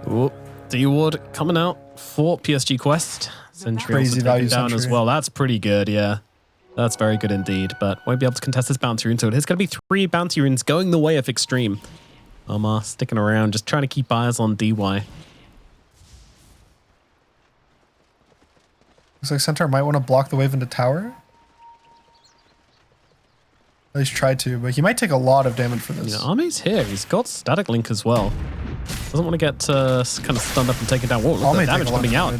Ooh, D-Ward coming out for PSG Quest. Sentry Crazy also value taken down Sentry. as well. That's pretty good, yeah. That's very good indeed, but won't be able to contest this bounty rune, so there's going to be 3 bounty runes going the way of Xtreme. Omar sticking around, just trying to keep eyes on DY. Looks like Centaur might want to block the wave into tower. At least try to, but he might take a lot of damage for this. Yeah, Ame's here. He's got Static Link as well. Doesn't want to get kind of stunned up and taken down. Whoa, look at the damage coming out.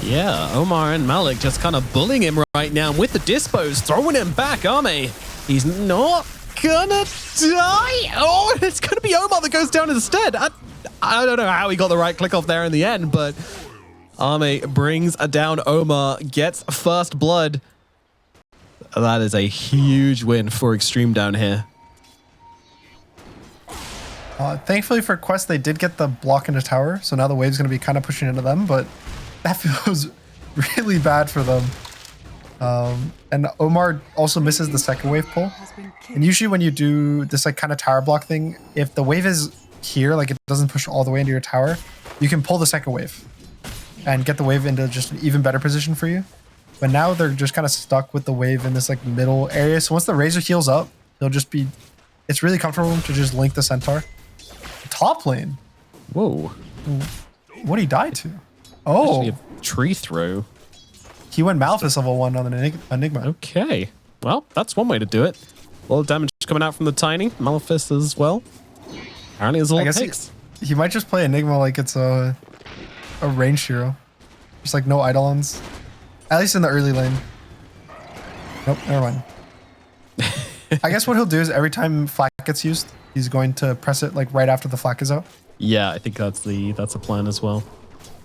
Yeah, Omar and Malik just kind of bullying him right now with the dispos, throwing him back. Ame, he's not gonna die. Oh, it's gonna be Omar that goes down instead. I don't know how he got the right click off there in the end, but Ame brings down Omar, gets first blood. That is a huge win for Xtreme down here. Thankfully for Quest, they did get the block into tower, so now the wave's going to be kind of pushing into them, but that feels really bad for them. And Omar also misses the second wave pull. And usually when you do this like kind of tower block thing, if the wave is here, like it doesn't push all the way into your tower, you can pull the second wave and get the wave into just an even better position for you. But now they're just kind of stuck with the wave in this like middle area. So once the Razor heals up, they'll just be, it's really comfortable to just link the Centaur. Top lane. Whoa. What did he die to? Oh. Actually a tree throw. He went Malphus level 1 on an Enigma. Okay. Well, that's one way to do it. A lot of damage coming out from the Tiny. Malphus as well. Apparently it's all it takes. He might just play Enigma like it's a ranged hero. Just like no Eidolons. At least in the early lane. Nope, never mind. I guess what he'll do is every time flak gets used, he's going to press it like right after the flak is out. Yeah, I think that's a plan as well.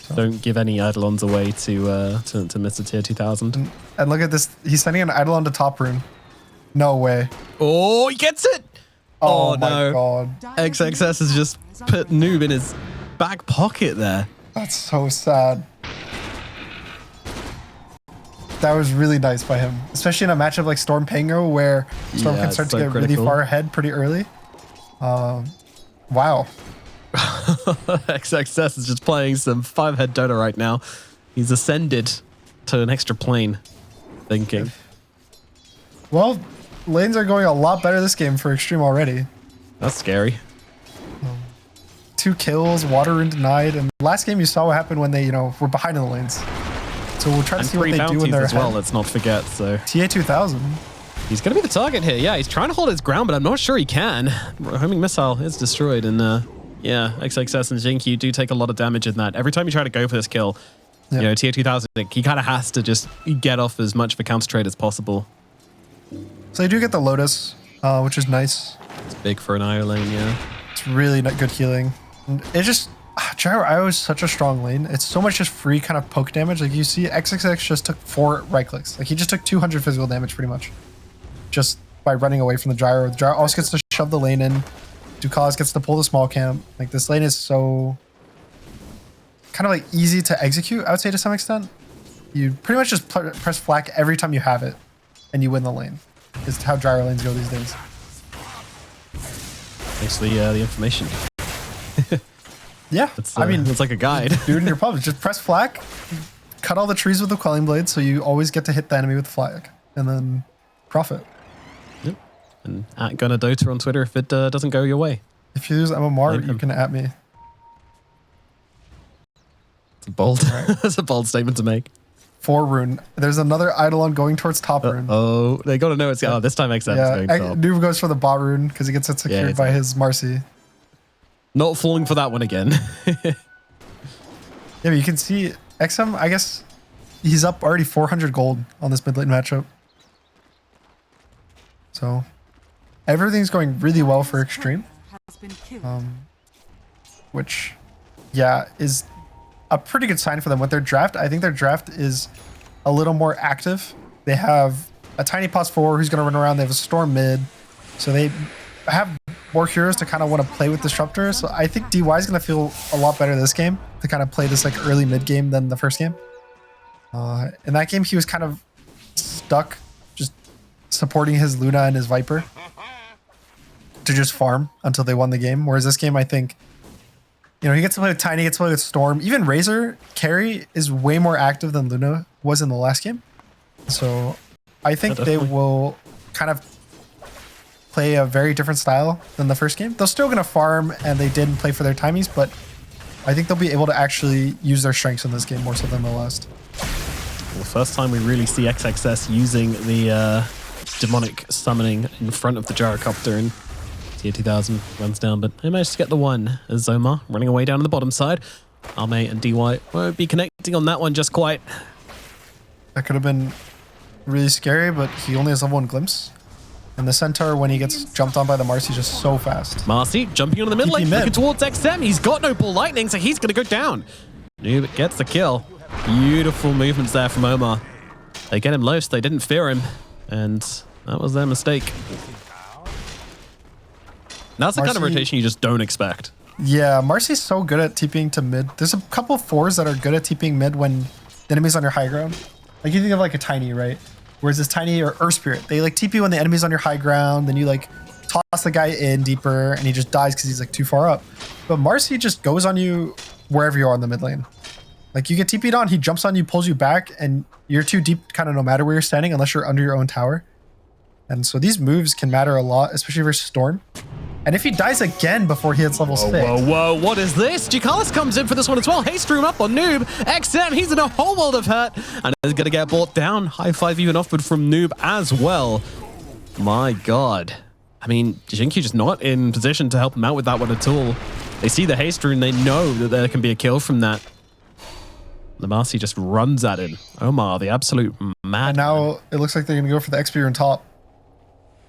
So. Don't give any Eidolons away to Mr. Tier 2000. And look at this. He's sending an Eidolon to top rune. No way. Oh, he gets it! Oh no. My god. XXS has just put Noob in his back pocket there. That's so sad. That was really nice by him. Especially in a matchup like Storm Pango where Storm can start to get really far ahead pretty early. Wow. XXS is just playing some 5-head Dota right now. He's ascended to an extra plane. Thinking. Well, lanes are going a lot better this game for Xtreme already. That's scary. 2 kills, water rune denied, and last game you saw what happened when they, were behind in the lanes. So we'll try to see what they do when they're as well, ahead. let's not forget. So TA 2000. He's going to be the target here. Yeah, he's trying to hold his ground, but I'm not sure he can. Homing missile is destroyed, and yeah, XXS and Jinky do take a lot of damage in that. Every time you try to go for this kill, TA 2000, he kind of has to just get off as much of a counter trade as possible. So they do get the Lotus, which is nice. It's big for an IO lane, yeah. It's really not good healing. And it just, Gyro IO is such a strong lane. It's so much just free kind of poke damage. Like you see XXX just took 4 right clicks. Like he just took 200 physical damage pretty much. Just by running away from the Gyro. The Gyro also gets to shove the lane in. Ducalis gets to pull the small camp. Like this lane is so kind of like easy to execute, I would say to some extent. You pretty much just press flak every time you have it and you win the lane. Is how Gyro lanes go these days. Thanks for the information. Yeah, I mean, it's like a guide. Do it in your pub. Just press flak, cut all the trees with the quelling blade, so you always get to hit the enemy with the flag, and then profit. Yep. And at Gunner Dota on Twitter if it doesn't go your way. If you use MMR, you can at me. It's a bold. That's a bold statement to make. 4 rune. There's another Eidolon going towards top rune. Oh, they got to know it's. Oh, this time XM is going top. Noob goes for the bot rune because he gets it secured by his Marcy. Not falling for that one again. Yeah, but you can see XM, I guess he's up already 400 gold on this mid lane matchup. So everything's going really well for Xtreme. Which, yeah, is a pretty good sign for them. With their draft, I think their draft is a little more active. They have a tiny +4 who's going to run around. They have a storm mid. So they have more heroes to kind of want to play with Disruptor. So I think DY is going to feel a lot better this game to kind of play this like early mid game than the first game. In that game, he was kind of stuck just supporting his Luna and his Viper to just farm until they won the game. Whereas this game, I think, you know, he gets to play with Tiny, gets to play with Storm. Even Razor carry is way more active than Luna was in the last game. So I think they will kind of play a very different style than the first game. They're still going to farm, and they didn't play for their timies, but I think they'll be able to actually use their strengths in this game more so than the last. Well, first time we really see XXS using the demonic summoning in front of the gyrocopter, and Tier 2000 runs down, but they managed to get the one as Zoma running away down on the bottom side. Arme and DY won't be connecting on that one just quite. That could have been really scary, but he only has level 1 glimpse. And the Centaur, when he gets jumped on by the Marcy, just so fast. Marcy jumping onto the mid lane, looking towards XM. He's got no ball lightning, so he's going to go down. Noob gets the kill. Beautiful movements there from Omar. They get him low, so they didn't fear him. And that was their mistake. That's the kind of rotation you just don't expect. Yeah, Marcy's so good at TPing to mid. There's a couple 4s that are good at TPing mid when the enemy's on your high ground. Like you think of like a Tiny, right? Whereas this Tiny or Earth Spirit, they like TP when the enemy's on your high ground, then you like toss the guy in deeper and he just dies because he's like too far up. But Marcy just goes on you wherever you are in the mid lane. Like you get TP'd on, he jumps on you, pulls you back, and you're too deep kind of no matter where you're standing unless you're under your own tower. And so these moves can matter a lot, especially versus Storm. And if he dies again before he hits level 6. Whoa, what is this? Jikalis comes in for this one as well. Xtreme up on Noob. XM, he's in a whole world of hurt. And is going to get brought down. High five even offered from Noob as well. My God. I mean, Jinky just not in position to help him out with that one at all. They see the haste rune. They know that there can be a kill from that. The Marcy just runs at him. Omar, the absolute mad. And now it looks like they're going to go for the XP rune top.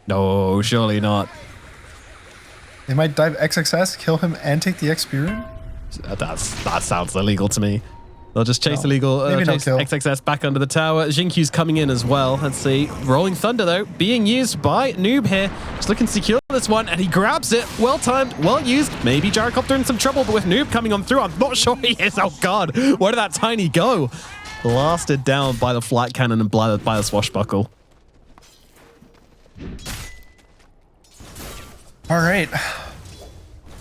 No, surely not. They might dive XXS, kill him, and take the XP rune? That sounds illegal to me. They'll just chase illegal, chase XXS back under the tower. Jinkyu's coming in as well. Let's see. Rolling Thunder, though, being used by Noob here. Just looking to secure this one, and he grabs it. Well timed, well used. Maybe Gyrocopter in some trouble, but with Noob coming on through, I'm not sure he is. Oh, God. Where did that Tiny go? Blasted down by the flat cannon and by the swashbuckle. All right.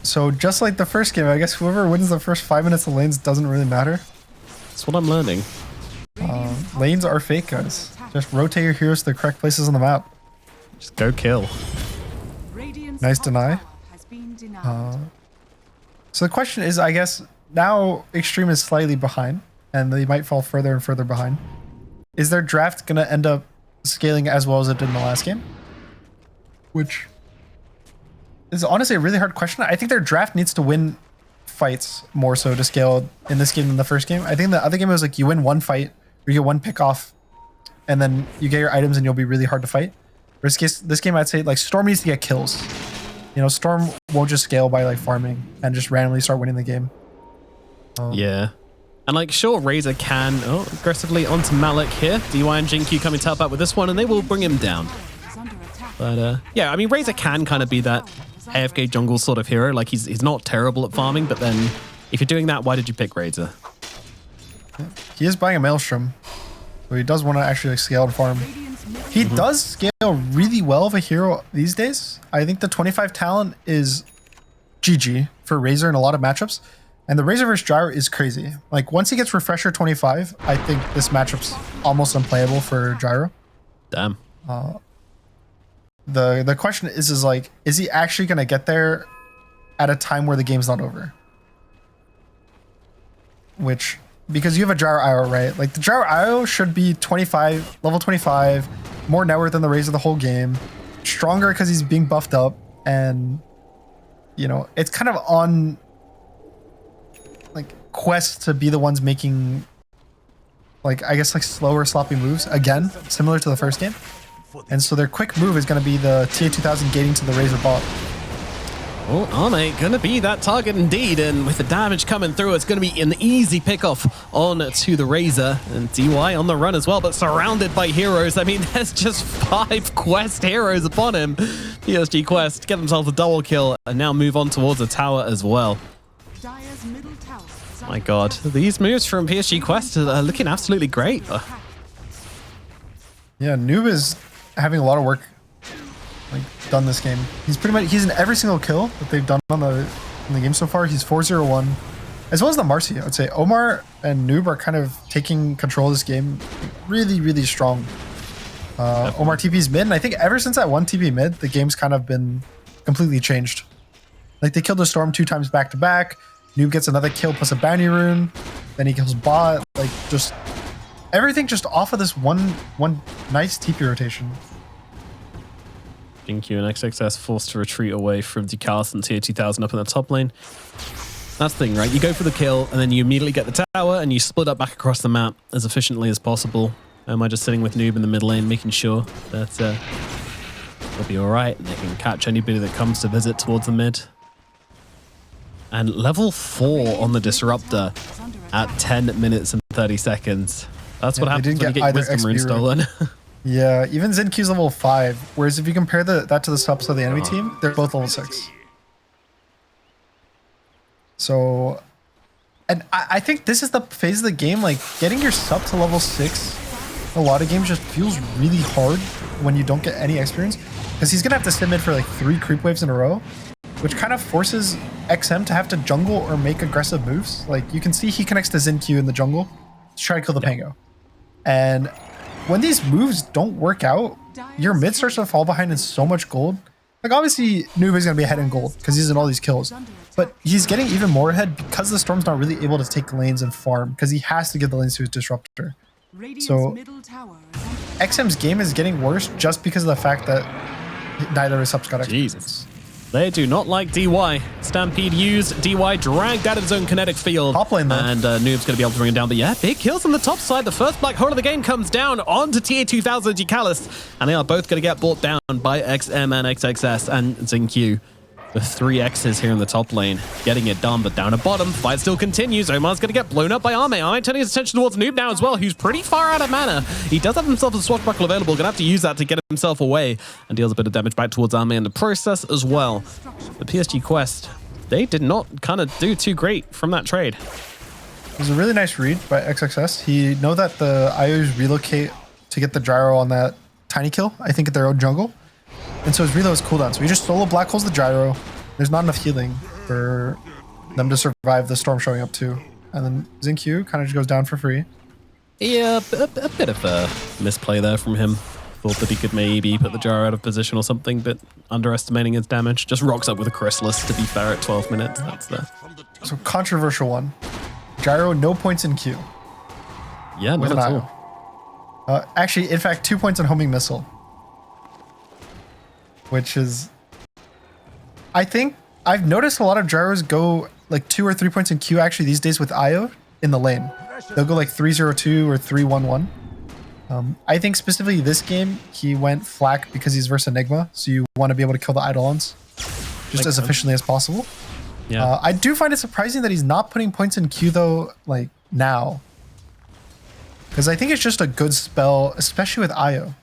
So just like the first game, I guess whoever wins the first 5 minutes of lanes doesn't really matter. That's what I'm learning. Lanes are fake, guys. Just rotate your heroes to the correct places on the map. Just go kill. Nice deny. So the question is, I guess, now Xtreme is slightly behind, and they might fall further and further behind. Is their draft going to end up scaling as well as it did in the last game? Which is honestly a really hard question. I think their draft needs to win fights more so to scale in this game than the first game. I think the other game was like you win one fight, or you get one pick off, and then you get your items and you'll be really hard to fight. This game, I'd say like Storm needs to get kills. You know, Storm won't just scale by like farming and just randomly start winning the game. Yeah. And like, sure, Razor can aggressively onto Malik here. DY and Jinky coming to help out with this one, and they will bring him down. But yeah, I mean, Razor can kind of be that AFK jungle sort of hero. Like he's not terrible at farming, but then if you're doing that, why did you pick Razor? He is buying a Maelstrom, so he does want to actually like scale and farm. He does scale really well of a hero these days. I think the 25 talent is GG for Razor in a lot of matchups. And the Razor versus Gyro is crazy. Like once he gets Refresher 25, I think this matchup's almost unplayable for Gyro. Damn. The question is like, is he actually going to get there at a time where the game's not over? Which, because you have a Gyro IO, right? Like the Gyro IO should be 25, level 25, more network than the Razor the whole game, stronger because he's being buffed up, and you know, it's kind of on like quest to be the ones making like, I guess like slower sloppy moves again, similar to the first game. And so their quick move is going to be the TA2000 gating to the Razor bot. Well, Arme going to be that target indeed, and with the damage coming through, it's going to be an easy pickoff on to the Razor, and DY on the run as well, but surrounded by heroes. I mean, there's just 5 Quest heroes upon him. PSG Quest get themselves a double kill, and now move on towards the tower as well. My God, these moves from PSG Quest are looking absolutely great. Yeah, Noob is having a lot of work like done this game. He's in every single kill that they've done in the game so far. He's 4-0-1, as well as the Marcy. I would say Omar and Noob are kind of taking control of this game really, really strong. Omar TP's mid, and I think ever since that one TP mid, the game's kind of been completely changed. Like they killed the Storm 2 times back to back. Noob gets another kill plus a bounty rune. Then he kills bot. Like just everything just off of this one nice TP rotation. Q and XXS forced to retreat away from Decisive and TA2000 up in the top lane. That's the thing, right? You go for the kill, and then you immediately get the tower, and you split up back across the map as efficiently as possible. Am I just sitting with Noob in the mid lane, making sure that they'll be all right, and they can catch anybody that comes to visit towards the mid. And level 4 on the Disruptor at 10 minutes and 30 seconds. That's what happens when you get Wisdom Rune stolen. Yeah, even Zenq's level 5, whereas if you compare that to the subs of the enemy team, they're both level 6. So, and I think this is the phase of the game, like getting your sub to level 6, a lot of games just feels really hard when you don't get any experience, because he's gonna have to sit mid for like 3 creep waves in a row, which kind of forces XM to have to jungle or make aggressive moves. Like you can see he connects to Zenq in the jungle to try to kill the Pango. And when these moves don't work out, your mid starts to fall behind in so much gold. Like obviously Noob is going to be ahead in gold because he's in all these kills, but he's getting even more ahead because the Storm's not really able to take lanes and farm because he has to give the lanes to his Disruptor. So XM's game is getting worse just because of the fact that neither of his subs got experience. Jesus. They do not like DY. Stampede used, DY dragged out of his own kinetic field. Top lane though. And Noob's going to be able to bring him down. But yeah, big kills on the top side. The first black hole of the game comes down onto TA2000 Decalist. And they are both going to get brought down by XM and XXS and Zenq. The 3 X's here in the top lane, getting it done, but down at bottom, fight still continues. Omar's going to get blown up by Arme. Arme turning his attention towards Noob now as well, who's pretty far out of mana. He does have himself a swashbuckle available, going to have to use that to get himself away, and deals a bit of damage back towards Arme in the process as well. The PSG Quest, they did not kind of do too great from that trade. It was a really nice read by XXS. He know that the IOs relocate to get the gyro on that tiny kill, I think at their own jungle. And so his reload is cooldown. So he just solo black holes the gyro. There's not enough healing for them to survive the storm showing up too. And then Zenq kind of just goes down for free. Yeah, a bit of a misplay there from him. Thought that he could maybe put the gyro out of position or something, but underestimating his damage. Just rocks up with a Chrysalis, to be fair, at 12 minutes. That's the... So controversial one. Gyro, no points in Q. Yeah, not at all. Actually, in fact, 2 points in homing missile. Which is, I think I've noticed a lot of gyros go like 2 or 3 points in Q actually these days with IO in the lane. They'll go like 3-0-2 or 3-1-1. I think specifically this game, he went flak because he's versus Enigma. So you want to be able to kill the Eidolons just as efficiently as possible. Yeah. I do find it surprising that he's not putting points in Q though, like now. Because I think it's just a good spell, especially with IO.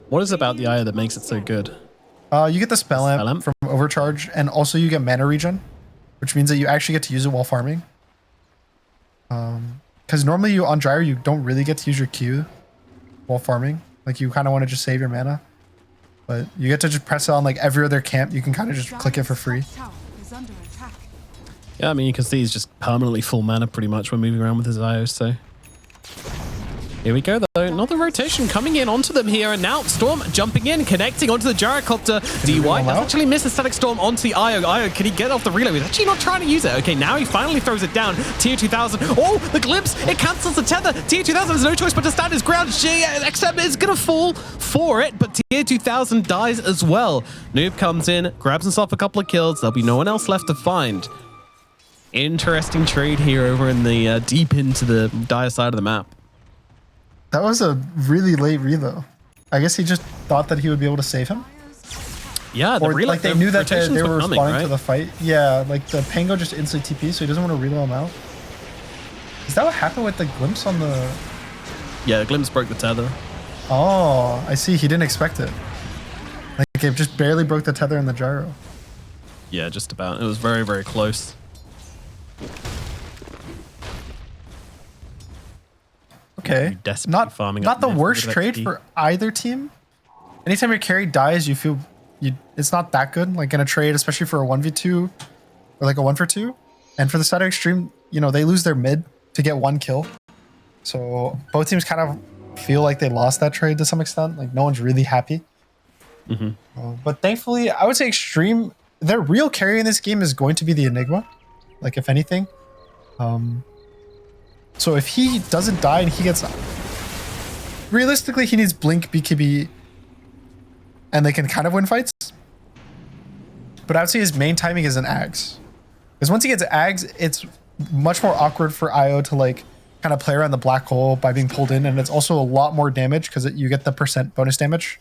What is it about the IO that makes it so good? You get the spell amp from overcharge, and also you get mana regen, which means that you actually get to use it while farming. Because normally on gyro you don't really get to use your Q while farming. Like you kind of want to just save your mana, but you get to just press it on like every other camp. You can kind of just click it for free. Yeah, I mean you can see he's just permanently full mana pretty much when moving around with his IO. So Here we go, though. Another rotation coming in onto them here, and now Storm jumping in, connecting onto the gyrocopter. DY does actually miss a static storm onto the Io. Io, can he get off the reload? He's actually not trying to use it. Okay, now he finally throws it down. Tier 2000. Oh, the glimpse! It cancels the tether. Tier 2000 has no choice but to stand his ground. Xtreme is going to fall for it, but Tier 2000 dies as well. Noob comes in, grabs himself a couple of kills. There'll be no one else left to find. Interesting trade here over in the deep into the dire side of the map. That was a really late reload. I guess he just thought that he would be able to save him. Yeah, or like they knew that they were coming, responding right? to the fight. Yeah, like the Pango just instantly TP, so he doesn't want to reload him out. Is that what happened with the glimpse on the... Yeah, the glimpse broke the tether. Oh, I see. He didn't expect it. Like it just barely broke the tether in the gyro. Yeah, just about. It was very, very close. Okay, not the worst trade for either team. Anytime your carry dies, you feel it's not that good. Like in a trade, especially for a 1v2 or like a 1-for-2. And for the side of Xtreme, you know, they lose their mid to get one kill. So both teams kind of feel like they lost that trade to some extent. Like no one's really happy. But thankfully, I would say Xtreme, their real carry in this game is going to be the Enigma. Like if anything. So if he doesn't die and he gets... Realistically, he needs Blink, BKB, and they can kind of win fights. But I would say his main timing is an Ags. Because once he gets Ags, it's much more awkward for Io to like kind of play around the black hole by being pulled in. And it's also a lot more damage because you get the % bonus damage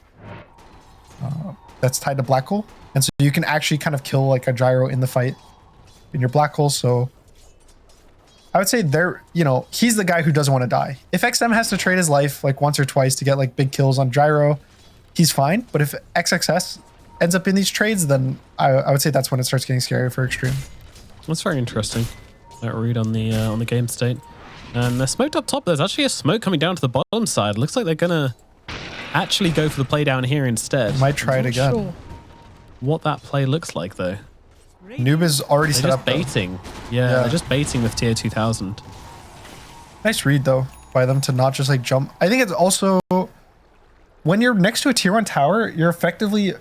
that's tied to black hole. And so you can actually kind of kill like a gyro in the fight in your black hole. So... I would say he's the guy who doesn't want to die. If XM has to trade his life like once or twice to get like big kills on gyro, he's fine. But if XXS ends up in these trades, then I would say that's when it starts getting scary for Xtreme. That's very interesting. That read on the game state. And they're smoked up top. There's actually a smoke coming down to the bottom side. Looks like they're gonna actually go for the play down here instead. Might try it again. Sure what that play looks like though. Noob is already set up. Baiting. Yeah, they're just baiting with tier 2000. Nice read though by them to not just like jump. I think it's also when you're next to a tier 1 tower, you're effectively,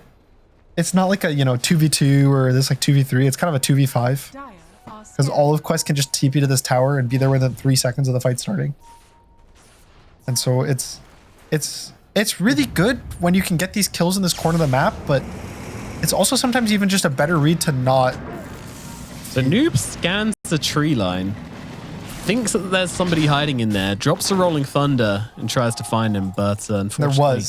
it's not like a 2v2 or this like 2v3. It's kind of a 2v5 because all of Quest can just TP to this tower and be there within 3 seconds of the fight starting. And so it's really good when you can get these kills in this corner of the map, but it's also sometimes even just a better read to not. The Noob scans the tree line, thinks that there's somebody hiding in there, drops a rolling thunder and tries to find him, but unfortunately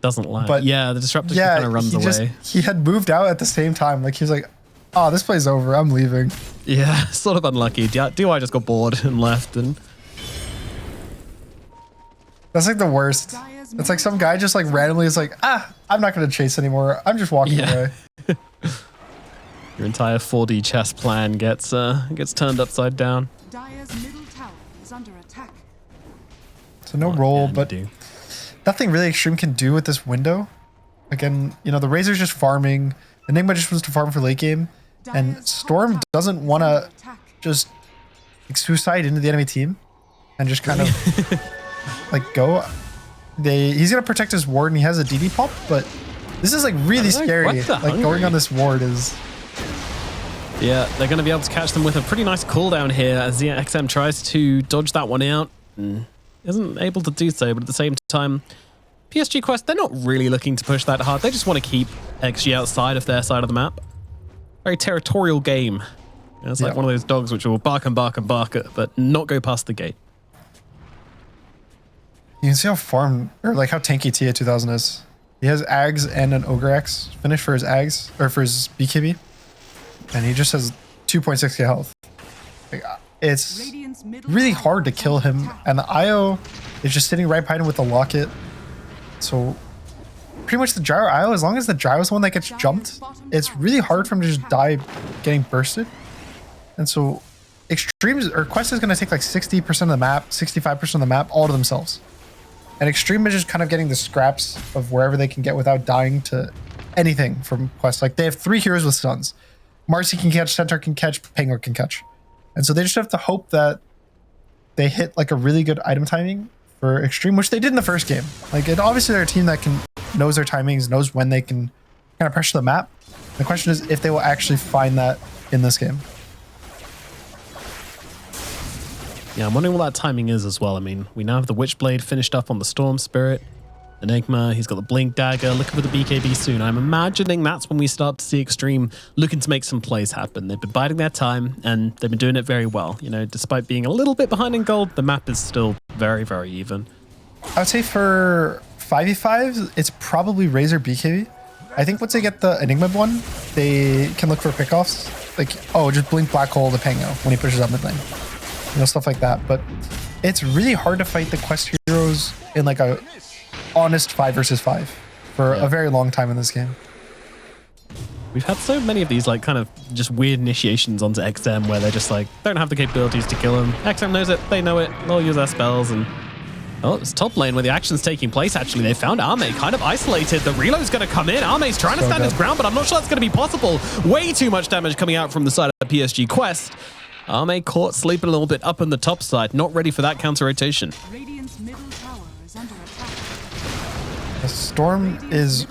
doesn't land. But yeah, the disruptor kind of runs away. He had moved out at the same time. Like he was like, "Oh, this play's over. I'm leaving." Yeah, sort of unlucky. DY just got bored and left, and that's like the worst. It's like some guy just like randomly is like, I'm not going to chase anymore. I'm just walking away. Your entire 4D chess plan gets turned upside down. Dire's middle tower is under attack. So no roll, but nothing really Xtreme can do with this window. Again, the Razor's just farming. Enigma just wants to farm for late game. And Storm doesn't want to just like, suicide into the enemy team and just kind of like go. He's gonna protect his ward and he has a DD pop, but this is like really scary. Like going on this ward is. Yeah, they're gonna be able to catch them with a pretty nice cooldown here as the XM tries to dodge that one out and isn't able to do so. But at the same time, PSG Quest, they're not really looking to push that hard. They just want to keep XG outside of their side of the map. Very territorial game. It's like one of those dogs which will bark and bark and bark at, but not go past the gate. You can see how how tanky TA 2000 is. He has Ags and an Ogre X finish for his Ags, or for his BKB. And he just has 2.6k health. Like, it's really hard to kill him. And the IO is just sitting right behind him with the locket. So pretty much the gyro IO, as long as the gyro is the one that gets jumped, it's really hard for him to just die getting bursted. And so Quest is going to take like 60% of the map, 65% of the map, all to themselves. And Xtreme is just kind of getting the scraps of wherever they can get without dying to anything from Quest. Like they have 3 heroes with stuns. Marcy can catch, Centaur can catch, Penguin can catch. And so they just have to hope that they hit like a really good item timing for Xtreme, which they did in the first game. Like, obviously they're a team that knows their timings, knows when they can kind of pressure the map. The question is if they will actually find that in this game. Yeah, I'm wondering what that timing is as well. I mean, we now have the Witchblade finished up on the Storm Spirit. Enigma, he's got the Blink Dagger, looking for the BKB soon. I'm imagining that's when we start to see Xtreme looking to make some plays happen. They've been biding their time, and they've been doing it very well. You know, despite being a little bit behind in gold, the map is still very, very even. I would say for 5v5s, it's probably Razor BKB. I think once they get the Enigma one, they can look for pickoffs. Like, oh, just blink Black Hole to Pango when he pushes up mid lane. You know, stuff like that. But it's really hard to fight the quest heroes in like a honest 5 versus 5 for a very long time in this game. We've had so many of these like kind of just weird initiations onto XM where they're just like, don't have the capabilities to kill him. XM knows it, they know it, they'll use their spells. And oh, it's top lane where the action's taking place. Actually, they found Ame kind of isolated. The reload's going to come in. Ame's trying to stand his ground, but I'm not sure that's going to be possible. Way too much damage coming out from the side of PSG Quest. Ame caught sleeping a little bit up on the top side, not ready for that counter rotation. Radiant's middle tower is under attack. The Storm is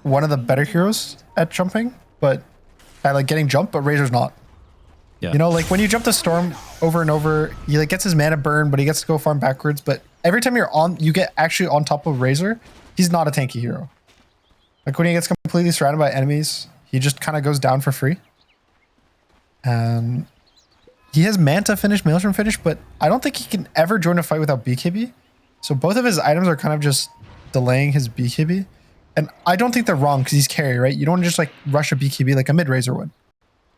one of the better heroes at jumping, but at like getting jumped, but Razor's not. Yeah. You know, like when you jump the Storm over and over, he like gets his mana burn, but he gets to go farm backwards. But every time you get actually on top of Razor, he's not a tanky hero. Like when he gets completely surrounded by enemies, he just kind of goes down for free. And he has Manta finish, Maelstrom finish, but I don't think he can ever join a fight without BKB. So both of his items are kind of just delaying his BKB. And I don't think they're wrong because he's carry, right? You don't just like rush a BKB like a mid-Razor would.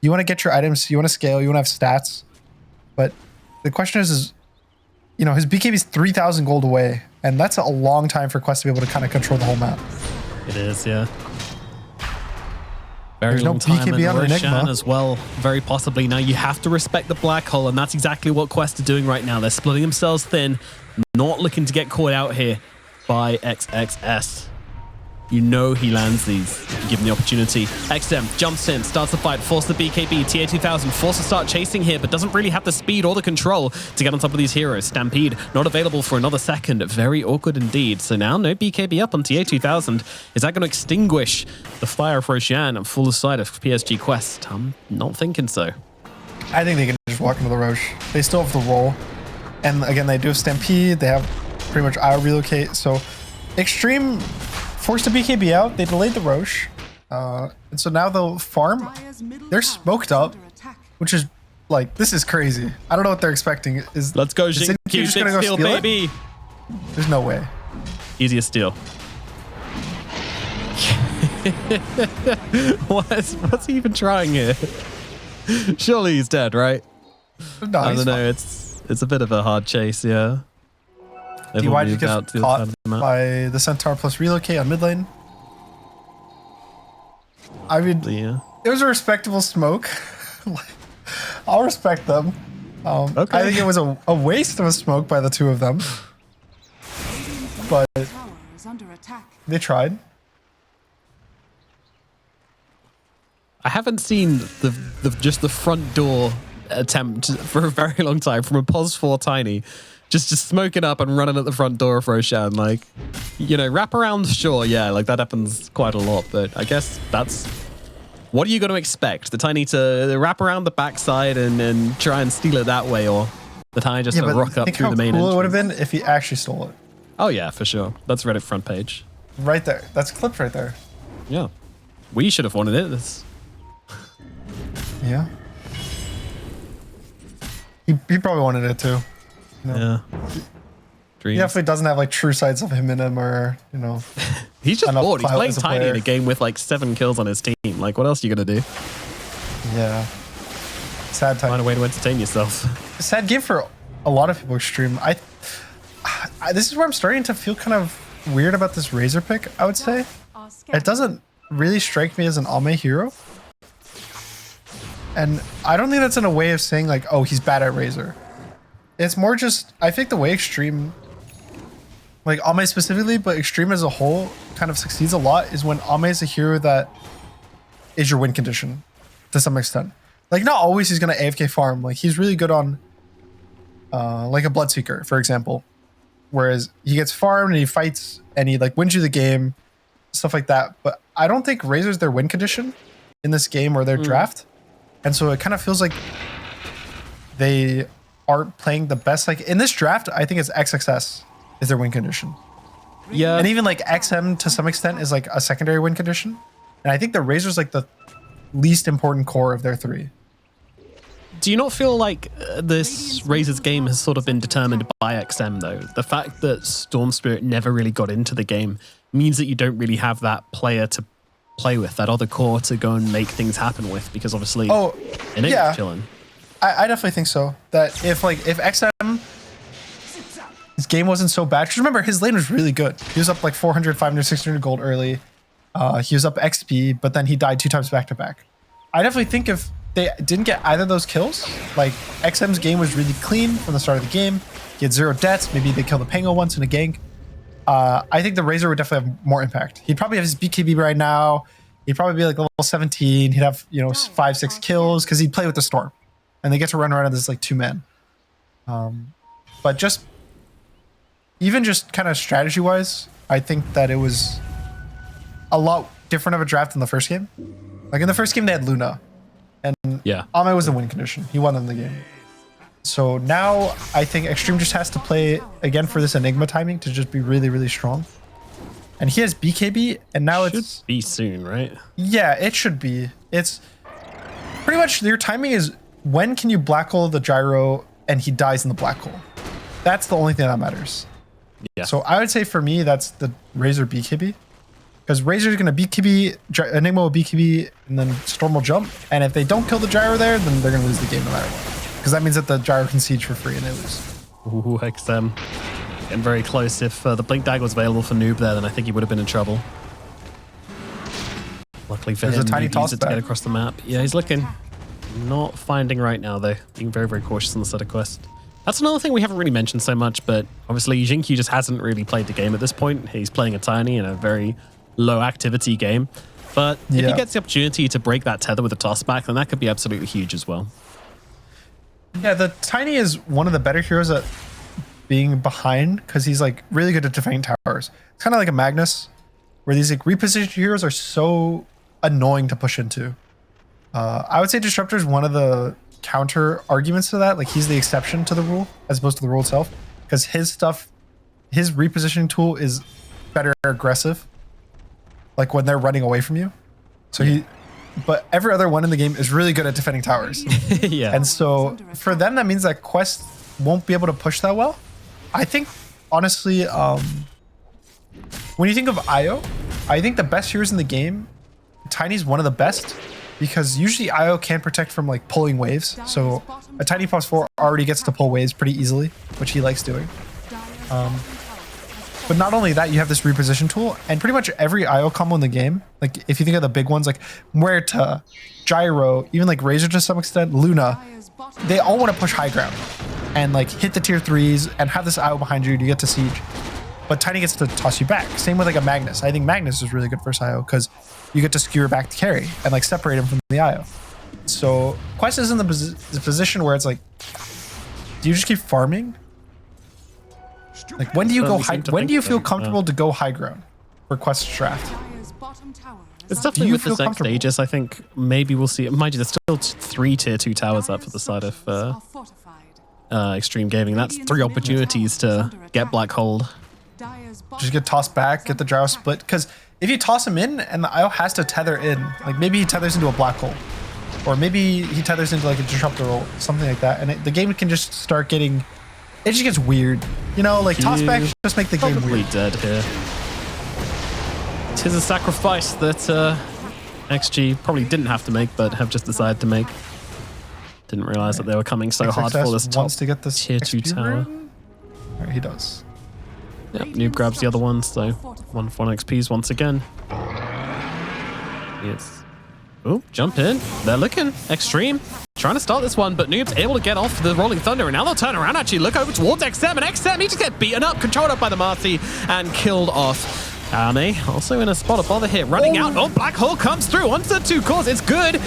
You want to get your items, you want to scale, you want to have stats. But the question is, you know, his BKB is 3,000 gold away. And that's a long time for Quest to be able to kind of control the whole map. It is, yeah. Very There's long no time, BKB and on Roshan Enigma as well, very possibly. Now you have to respect the Black Hole, and that's exactly what Quest are doing right now. They're splitting themselves thin, not looking to get caught out here by XXS. You know he lands these, given the opportunity. XM jumps in, starts the fight, force the BKB, TA2000, forced to start chasing here, but doesn't really have the speed or the control to get on top of these heroes. Stampede, not available for another second. Very awkward indeed. So now no BKB up on TA2000. Is that going to extinguish the fire of Roshan and full side of PSG Quest? I'm not thinking so. I think they can just walk into the Roche. They still have the roll. And again, they do have Stampede. They have pretty much IO relocate. So Xtreme forced the BKB out. They delayed the Roche. And so now they'll farm. They're smoked up, which is like, this is crazy. I don't know what they're expecting. Let's go, Xingqiu just gonna go steal, baby. There's no way. Easiest steal. What's he even trying here? Surely he's dead, right? No, I don't know. It's a bit of a hard chase, yeah. DY just gets caught by the Centaur plus relocate on mid lane. I mean, yeah. It was a respectable smoke. I'll respect them. Okay. I think it was a waste of a smoke by the two of them. But they tried. I haven't seen just the front door attempt for a very long time from a pos 4 tiny. Just smoking up and running at the front door of Roshan. Like, you know, wrap around, sure, yeah, like that happens quite a lot. But I guess that's... What are you going to expect? The Tiny to wrap around the backside and try and steal it that way, or the Tiny just to rock up through the main entrance? Cool it would have been if he actually stole it. Oh yeah, for sure. That's Reddit front page. Right there. That's clipped right there. Yeah. We should have wanted it. Yeah. He probably wanted it too. No. Yeah. He definitely doesn't have like true sides of him in him, or, you know. He's just bored. He's playing Tiny in a game with like 7 kills on his team. Like, what else are you going to do? Yeah. Sad time. Find a way to entertain yourself. Sad game for a lot of people Extreme. This is where I'm starting to feel kind of weird about this Razor pick, I would say. It doesn't really strike me as an Ame hero. And I don't think that's in a way of saying like, oh, he's bad at Razor. It's more just, I think the way Xtreme, like Ame specifically, but Xtreme as a whole kind of succeeds a lot is when Ame is a hero that is your win condition to some extent. Like not always he's going to AFK farm. Like he's really good on like a Bloodseeker, for example. whereas he gets farmed and he fights and he like wins you the game, stuff like that. But I don't think Razor's their win condition in this game or their draft. And so it kind of feels like they aren't playing the best. Like in this draft, I think it's XXS is their win condition. Yeah. And even like XM to some extent is like a secondary win condition. And I think the Razor's like the least important core of their three. Do you not feel like this Razor's game has sort of been determined by XM though? The fact that Storm Spirit never really got into the game means that you don't really have that player to play with, that other core to go and make things happen with, because obviously Enigma's chilling. I definitely think so. That if XM, his game wasn't so bad, because remember his lane was really good. He was up like 400, 500, 600 gold early. He was up XP, but then he died 2 times back to back. I definitely think if they didn't get either of those kills, like XM's game was really clean from the start of the game. He had 0 deaths. Maybe they kill the Pango once in a gank. I think the Razor would definitely have more impact. He'd probably have his BKB right now. He'd probably be like level 17. He'd have 5, 6 kills because he'd play with the Storm, and they get to run around as like 2-man. But just even just kind of strategy wise, I think that it was a lot different of a draft than the first game. Like in the first game, they had Luna, and Ame was the win condition. He won in the game. So now I think Xtreme just has to play again for this Enigma timing to just be really, really strong. And he has BKB, and now it's be soon, right? Yeah, it should be. It's pretty much your timing is when can you black hole the gyro and he dies in the black hole. That's the only thing that matters. Yeah. So I would say for me that's the Razor BKB. Because Razor's going to BKB, Enigma will BKB, and then Storm will jump. And if they don't kill the gyro there, then they're going to lose the game no matter what. Because that means that the gyro can siege for free and they lose. Ooh, XM. Getting very close. If the Blink Dagger was available for Noob there, then I think he would have been in trouble. Luckily for him, a tiny Noob toss used it to back. get across the map. Yeah, he's looking. Not finding right now, though. Being very, very cautious on the set of quest. That's another thing we haven't really mentioned so much, but obviously Jinkyu just hasn't really played the game at this point. He's playing a Tiny in a very low activity game. But if he gets the opportunity to break that tether with a toss back, then that could be absolutely huge as well. Yeah, the Tiny is one of the better heroes at being behind because he's like really good at defending towers. It's kind of like a Magnus, where these like repositioned heroes are so annoying to push into. I would say Disruptor is one of the counter arguments to that. Like he's the exception to the rule as opposed to the rule itself, because his repositioning tool is better aggressive. Like when they're running away from you. So but every other one in the game is really good at defending towers. Yeah. And so for them, that means that Quest won't be able to push that well. I think, honestly, when you think of IO, I think the best heroes in the game, Tiny's one of the best, because usually IO can protect from like pulling waves. So a Tiny +4 already gets to pull waves pretty easily, which he likes doing. But not only that, you have this reposition tool, and pretty much every IO combo in the game, like if you think of the big ones like Muerta, Gyro, even like Razor to some extent, Luna, they all want to push high ground and like hit the tier 3s and have this IO behind you to get to siege. But Tiny gets to toss you back. Same with like a Magnus. I think Magnus is really good versus IO because you get to skewer back to carry and like separate him from the IO. So Quest is in the position where it's like, do you just keep farming? Like when do you go high? When do you feel comfortable to go high ground for Quest draft? It's definitely with the next stages. I think maybe we'll see. Mind you, there's still 3 tier 2 towers up for the side of Xtreme Gaming. That's 3 opportunities to get black hold. Just get tossed back, get the gyro split. Because if you toss him in and the IO has to tether in, like maybe he tethers into a black hole, or maybe he tethers into like a disruptor roll, something like that, and the game can just start getting. It just gets weird, like tossbacks just make the game Probably weird. Dead here. Tis a sacrifice that XG probably didn't have to make, but have just decided to make. Didn't realize that they were coming so hard for this top wants to get this tier 2 tower. Right, he does. Yep, Noob grabs the other one, so 1 for 1 XPs once again. Yes. Oh, jump in. They're looking. Xtreme trying to start this one, but Noob's able to get off the Rolling Thunder, and now they'll turn around, actually look over towards XM, and XM, he just gets beaten up, controlled up by the Marcy, and killed off Army also in a spot of bother here, running out. Oh, Black Hole comes through onto the 2 cores. It's good,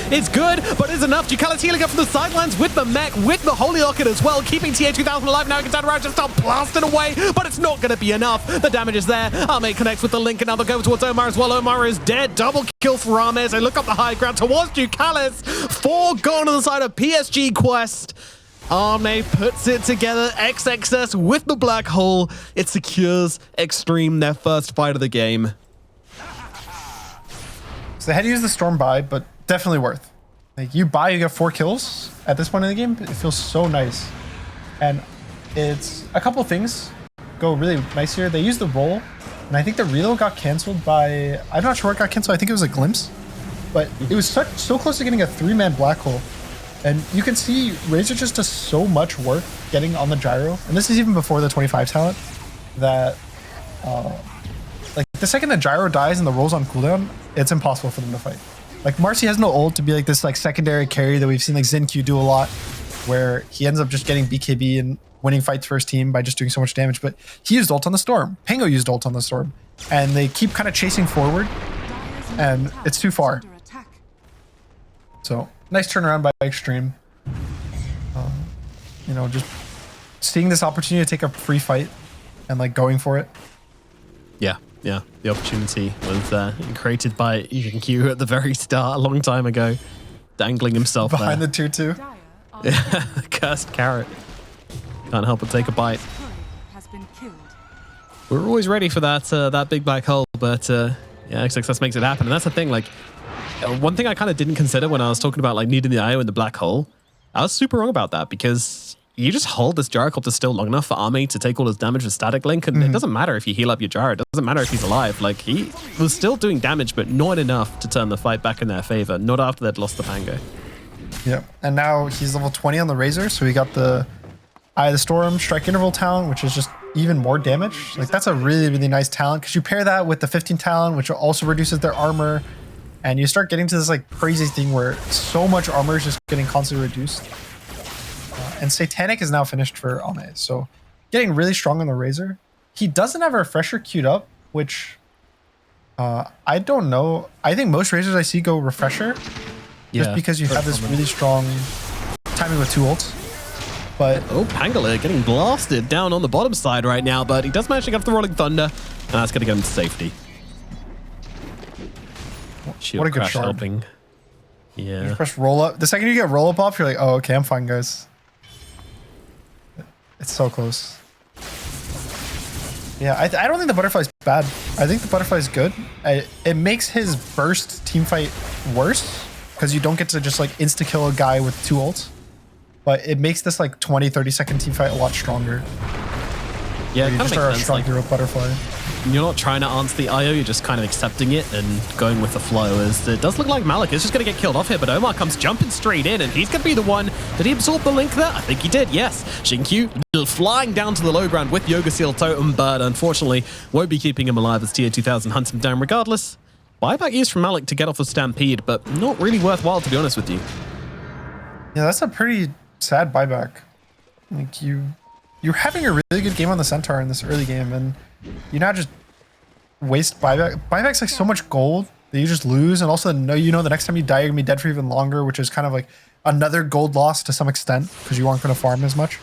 but it's enough. Ducalis healing up from the sidelines with the mech, with the Holy Locket as well, keeping TA2000 alive. Now he can turn around and start blasting away, but it's not going to be enough. The damage is there. Arme connects with the link, and now they'll go towards Omar as well. Omar is dead. Double kill for Arme. They look up the high ground towards Ducalis. 4 gone on the side of PSG Quest. Arme puts it together, XXS with the Black Hole. It secures Xtreme their first fight of the game. So they had to use the Storm buy, but definitely worth. Like, you buy, you get 4 kills at this point in the game. It feels so nice. And it's a couple things go really nice here. They used the roll, and I think the reload got canceled by, I'm not sure what got canceled. I think it was a glimpse, but it was so close to getting a 3-man Black Hole. And you can see Razor just does so much work getting on the gyro. And this is even before the 25 talent, that like the second the gyro dies and the roll's on cooldown, it's impossible for them to fight. Like, Marcy has no ult to be like this like secondary carry that we've seen like Zinq do a lot, where he ends up just getting BKB and winning fights for his team by just doing so much damage. But he used ult on the Storm. Pango used ult on the Storm. And they keep kind of chasing forward, and it's too far. So nice turnaround by Xtreme. You know, just seeing this opportunity to take a free fight and like going for it. Yeah. The opportunity was created by Q at the very start, a long time ago, dangling himself behind there. the tier 2. Yeah, the cursed carrot. Can't help but take a bite. We're always ready for that big black hole, but yeah, XXS makes it happen, and that's the thing. Like, one thing I kind of didn't consider when I was talking about like needing the IO in the black hole, I was super wrong about that, because you just hold this gyrocopter still long enough for Army to take all his damage with static link, and it doesn't matter if you heal up your gyro. It doesn't matter if he's alive. Like, he was still doing damage, but not enough to turn the fight back in their favor. Not after they'd lost the Pango. Yep, and now he's level 20 on the Razor, so he got the Eye of the Storm, Strike Interval talent, which is just even more damage. Like, that's a really, really nice talent, because you pair that with the 15 talent, which also reduces their armor, and you start getting to this like crazy thing where so much armor is just getting constantly reduced. And Satanic is now finished for Ame, so getting really strong on the Razor. He doesn't have a Refresher queued up, which I don't know. I think most Razors I see go Refresher, just because you have this really strong timing with 2 ults. But oh, Pangolin getting blasted down on the bottom side right now, but he does manage to get off the Rolling Thunder, and that's going to get him to safety. What a good shard. Helping. Yeah. You press roll up. The second you get roll up off, you're like, oh, okay, I'm fine, guys. It's so close. Yeah, I don't think the butterfly's bad. I think the butterfly's good. It makes his burst team fight worse, because you don't get to just like insta kill a guy with 2 ults. But it makes this like 20-30 second team fight a lot stronger. Yeah, you just are a strong hero butterfly. You're not trying to answer the IO, you're just kind of accepting it and going with the flow. As it does look like Malik is just going to get killed off here, but Omar comes jumping straight in, and he's going to be the one. Did he absorb the link there? I think he did, yes. Xingqiu flying down to the low ground with Yoga Seal Totem, but unfortunately won't be keeping him alive as TA2000 hunts him down regardless. Buyback used from Malik to get off the Stampede, but not really worthwhile, to be honest with you. Yeah, that's a pretty sad buyback. Like, you're having a really good game on the Centaur in this early game, and you now just waste buyback. Buyback's like so much gold that you just lose, and also you know the next time you die, you're gonna be dead for even longer, which is kind of like another gold loss to some extent, because you aren't gonna farm as much.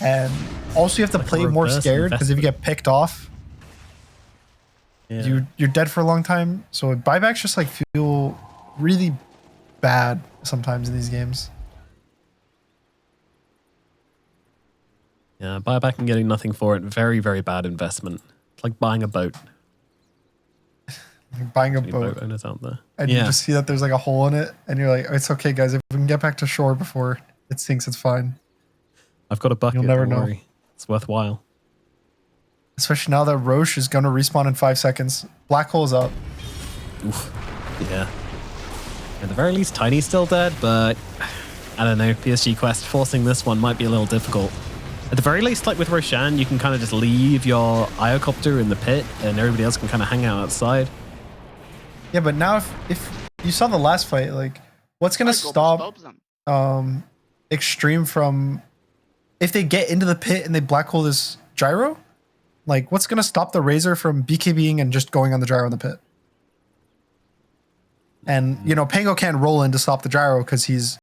And also you have to play more scared, because if you get picked off, you're dead for a long time. So buybacks just like feel really bad sometimes in these games. Yeah, buyback and getting nothing for it, very, very bad investment. It's like buying a boat. Like buying a boat owners out there. And you just see that there's like a hole in it, and you're like, it's okay, guys. If we can get back to shore before it sinks, it's fine. I've got a bucket. You'll never know. Worry. It's worthwhile. Especially now that Roche is going to respawn in 5 seconds. Black hole's up. Oof. Yeah. At the very least, Tiny's still dead, but I don't know. PSG Quest forcing this one might be a little difficult. At the very least, like with Roshan, you can kind of just leave your Iocopter in the pit, and everybody else can kind of hang out outside. Yeah, but now if you saw the last fight, like, what's going to stop Xtreme from, if they get into the pit and they black hole this gyro, Like, what's going to stop the Razor from BKBing and just going on the gyro in the pit? And, you know, Pango can't roll in to stop the gyro because he's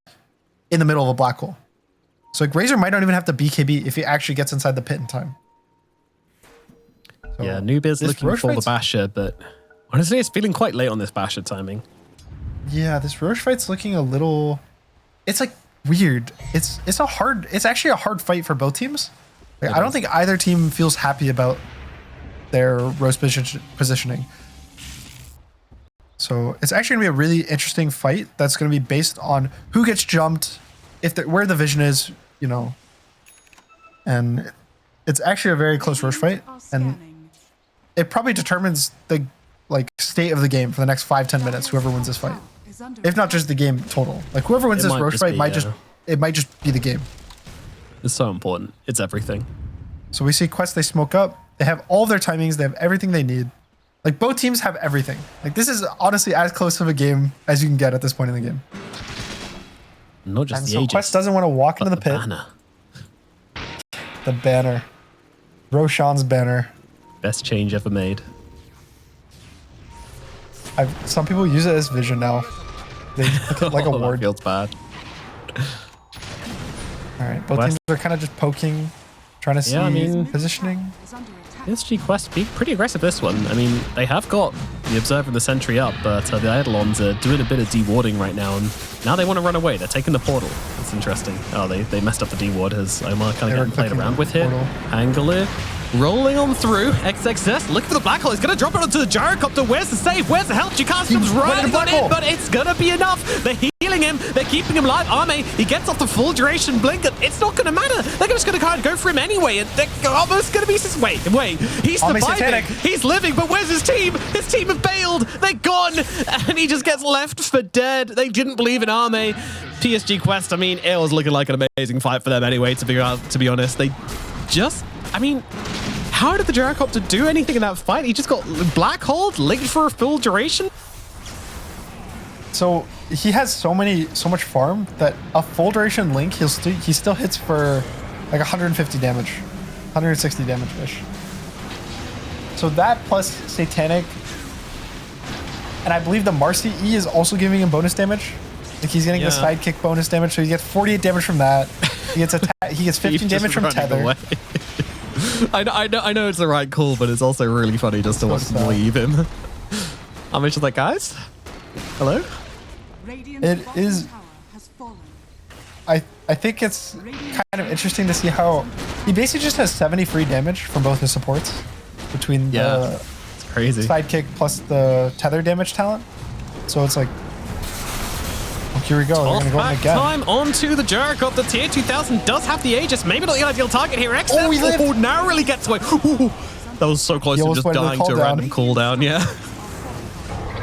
in the middle of a black hole. So, like, Razor might not even have to BKB if he actually gets inside the pit in time. So, yeah, Noob is looking Roche for the fight's- Basher, but honestly, it's feeling quite late on this Basher timing. Yeah, this Roche fight's looking a little... It's, like, weird. It's actually a hard fight for both teams. Like, I don't think either team feels happy about their Roche positioning. So it's actually going to be a really interesting fight that's going to be based on who gets jumped, where the vision is, you know. And it's actually a very close Roche fight. And it probably determines the state of the game for the next 5-10 minutes, whoever wins this fight. If not just the game total. Like, whoever wins this Roche fight might just be the game. It's so important. It's everything. So we see Quest, they smoke up. They have all their timings. They have everything they need. Like, both teams have everything. Like, this is honestly as close of a game as you can get at this point in the game. Not just And the so Aegis, Quest doesn't want to walk into the pit. banner. The banner. Roshan's banner. Best change ever made. Some people use it as vision now. They look at like a That ward. feels bad. All right, both Quest- teams are kind of just poking, trying to see I mean- positioning. PSG Quest be pretty aggressive this one. I mean, they have got the Observer and the Sentry up, but the Eidolons are doing a bit of dewarding right now, and now they want to run away. They're taking the portal. That's interesting. Oh, they messed up the deward as Omar kind They of were getting played clicking around the with here. portal. Angler rolling on through. XXS looking for the black hole. He's going to drop it onto the gyrocopter. Where's the save? Where's the help? Jukastum's He went in right black on it, hole. but it's going to be enough. They're healing him. They're keeping him alive. Arme, he gets off the full duration blink. And it's not going to matter. They're just going to kind of go for him anyway. And they're almost going to be... Wait. He's Arme's surviving. satanic. He's living, but where's his team? His team have bailed. They're gone. And he just gets left for dead. They didn't believe in Arme. PSG Quest, I mean, it was looking like an amazing fight for them anyway, to be honest. They just... I mean... How did the gyrocopter do anything in that fight? He just got black holed, linked for a full duration? So he has so much farm that a full duration link, he still hits for like 150 damage, 160 damage-ish. So that plus Satanic, and I believe the Marcy E is also giving him bonus damage. Like, he's getting the sidekick bonus damage, so he gets 48 damage from that. He gets 15 damage from Tether. I know it's the right call, but it's also really funny just to watch them leave him. I'm just like, guys, hello? It is. I think it's kind of interesting to see how he basically just has 70 free damage from both his supports between the it's crazy sidekick plus the tether damage talent. So it's like, oh, here we go. We're gonna go in again. Time onto the gyrocopter. Tier 2000 does have the Aegis. Maybe not the ideal target here. X Oh, he lived. narrowly gets away. Ooh, that was so close He to almost just went to the dying to a cooldown. random cooldown. Yeah.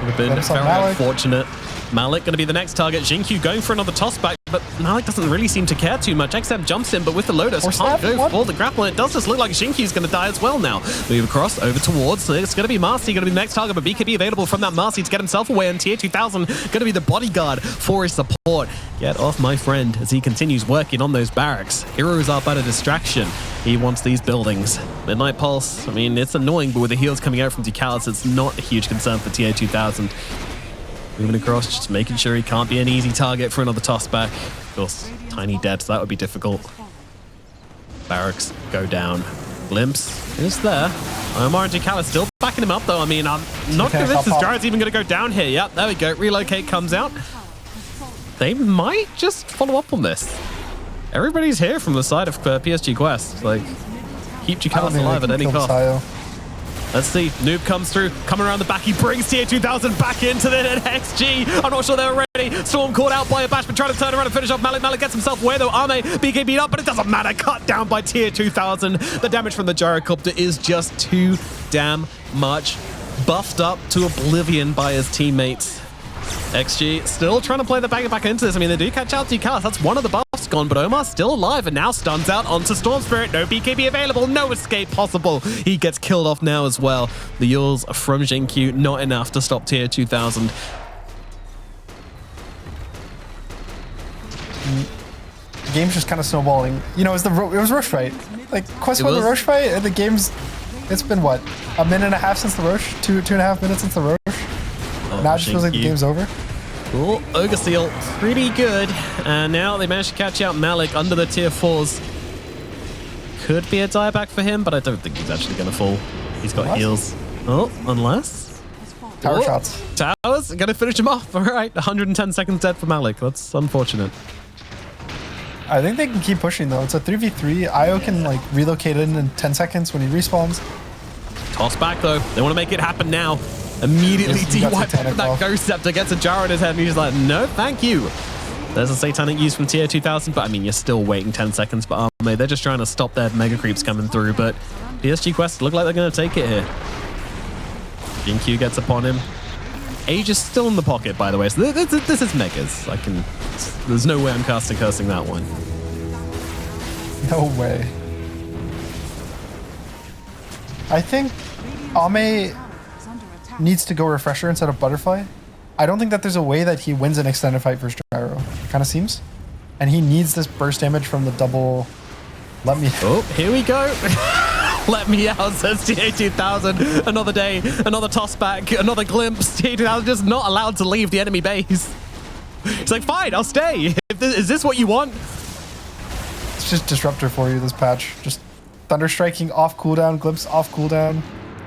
Would have been Got himself very Malik. unfortunate. Malik going to be the next target. Xingqiu going for another toss back, but Malik doesn't really seem to care too much. XM jumps in, but with the Lotus, Force can't that go one. for the grapple. And it does just look like Xingqiu's going to die as well now. Move across over towards. So it's going to be Marcy, going to be the next target, but BKB available from that Marcy to get himself away. And Tier 2000 going to be the bodyguard for his support. Get off my friend as he continues working on those barracks. Heroes are but a distraction. He wants these buildings. Midnight Pulse, I mean, it's annoying, but with the heals coming out from Ducalis, it's not a huge concern for Tier 2000. Moving across, just making sure he can't be an easy target for another toss back. Of course, tiny dead, so that would be difficult. Barracks go down. Glimpse is there. Omar and Ducalis still backing him up, though. I mean, I'm not convinced this Gyro's even going to go down here. Yep, there we go. Relocate comes out. They might just follow up on this. Everybody's here from the side of PSG Quest. Like, keep Ducalis alive at any cost. Let's see. Noob comes through, coming around the back. He brings Tier 2000 back into the XG. I'm not sure they were ready. Storm caught out by a bash, but trying to turn around and finish off Malik. Malik gets himself away, though. Arme, BK beat up, but it doesn't matter. Cut down by Tier 2000. The damage from the gyrocopter is just too damn much. Buffed up to oblivion by his teammates. XG still trying to play the back into this. I mean, they do catch out Ducalis. That's one of the buffs gone, but Omar's still alive and now stuns out onto Storm Spirit. No BKB available, no escape possible. He gets killed off now as well. The Yules from Xingqiu, not enough to stop Tier 2000. The game's just kind of snowballing. You know, it was Roche fight. Like, Quest won the Roche fight, and the game's It's been what, a minute and a half since the Roche? 2.5 minutes since the Roche? Now it just feels like the game's over. Cool. Ogre Seal, pretty good. And now they managed to catch out Malik under the tier 4s. Could be a dieback for him, but I don't think he's actually going to fall. He's got heals. Oh, unless. Tower shots. Towers, going to finish him off. All right, 110 seconds dead for Malik. That's unfortunate. I think they can keep pushing though. It's a 3v3. Io can like relocate in 10 seconds when he respawns. Toss back though. They want to make it happen now. Immediately D-wipe that Ghost Scepter, gets a jar in his head, and he's like, no, thank you. There's a Satanic use from tier 2000, but I mean, you're still waiting 10 seconds for Arme. They're just trying to stop their mega creeps coming through, but PSG Quest look like they're going to take it here. Jinkyu gets upon him. Age is still in the pocket, by the way, so this is megas. There's no way I'm cursing that one. No way. I think Ame needs to go Refresher instead of Butterfly. I don't think that there's a way that he wins an extended fight versus Gyro. It kind of seems. And he needs this burst damage from the double. Let me. Oh, here we go. Let me out, says TA2000. Another day, another toss back, another glimpse. TA2000 just not allowed to leave the enemy base. It's like, fine, I'll stay. Is this what you want? It's just Disruptor for you, this patch. Just Thunder Striking off cooldown, Glimpse off cooldown.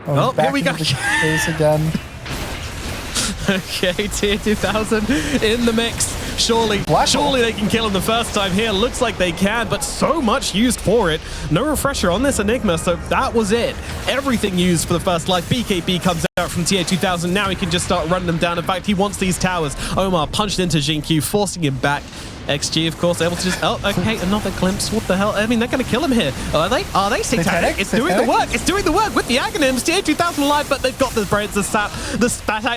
Oh, here we go. Base again. Okay, tier 2000 in the mix. Surely they can kill him the first time here. Looks like they can, but so much used for it. No refresher on this Enigma, so that was it. Everything used for the first life. BKB comes out from tier 2000. Now he can just start running them down. In fact, he wants these towers. Omar punched into Jinkyu, forcing him back. XG, of course, able to just... Oh, okay, another glimpse. What the hell? I mean, they're going to kill him here. Are they? Are they? Satanic? It's doing the work. It's doing the work with the Aghanims. Tier 2000 alive, but they've got the brains. The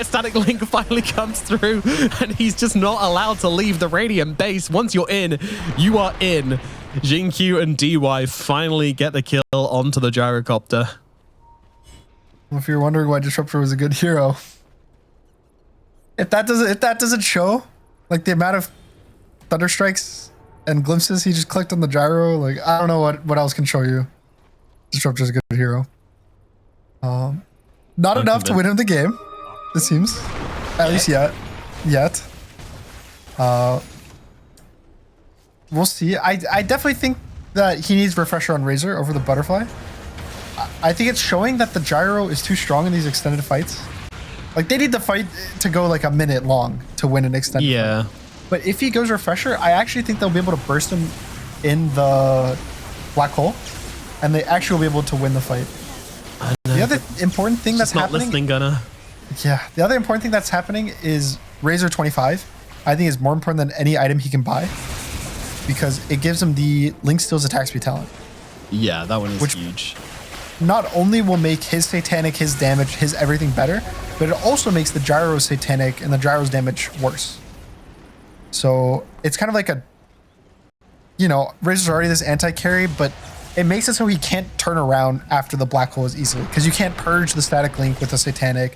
static link finally comes through, and he's just not allowed to leave the Radiant base. Once you're in, you are in. Jinkyu and DY finally get the kill onto the gyrocopter. Well, if you're wondering why Disruptor was a good hero, if that doesn't show, like the amount of Thunder Strikes and glimpses he just clicked on the gyro, like I don't know what else can show you. Disruptor's a good hero. Not enough to win him the game, it seems. At least yet. We'll see. I definitely think that he needs Refresher on Razor over the Butterfly. I think it's showing that the gyro is too strong in these extended fights. Like they need the fight to go like a minute long to win an extended fight. But if he goes Refresher, I actually think they'll be able to burst him in the black hole, and they actually will be able to win the fight. The other important thing that's happening... Not listening, Gunner. Yeah, the other important thing that's happening is Razor 25. I think is more important than any item he can buy, because it gives him the Link Steals attack speed talent. Yeah, that one is huge. Not only will make his Satanic, his damage, his everything better, but it also makes the Gyro's Satanic and the Gyro's damage worse. So it's kind of like a, Razor's already this anti-carry, but it makes it so he can't turn around after the black hole as easily, because you can't purge the static link with the Satanic.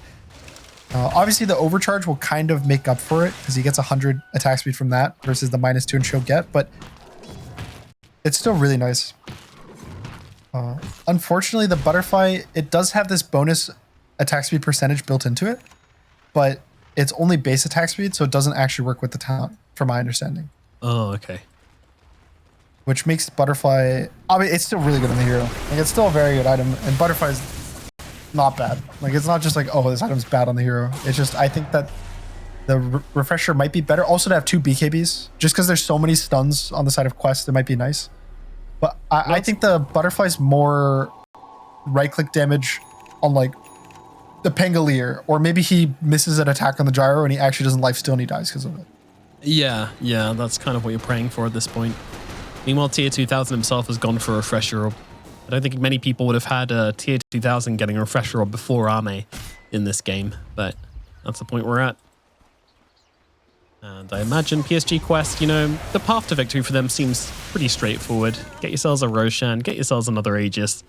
Obviously, the overcharge will kind of make up for it, because he gets 100 attack speed from that versus the -2 and she'll get, but it's still really nice. Unfortunately, the Butterfly, it does have this bonus attack speed percentage built into it, but it's only base attack speed, so it doesn't actually work with the talent, from my understanding. Oh, okay. Which makes Butterfly... I mean, it's still really good in the hero. Like, it's still a very good item, and Butterfly's not bad. Like, it's not just like, oh, this item's bad on the hero. It's just, I think that the Refresher might be better. Also, to have 2 BKBs, just because there's so many stuns on the side of Quest, it might be nice. But I think the Butterfly's more right-click damage on, like, the Pangolier, or maybe he misses an attack on the gyro and he actually doesn't lifesteal and he dies because of it. Yeah, that's kind of what you're praying for at this point. Meanwhile, tier 2000 himself has gone for a refresher orb. I don't think many people would have had tier 2000 getting a refresher orb before Arme in this game, but that's the point we're at. And I imagine PSG Quest, the path to victory for them seems pretty straightforward. Get yourselves a Roshan, get yourselves another Aegis.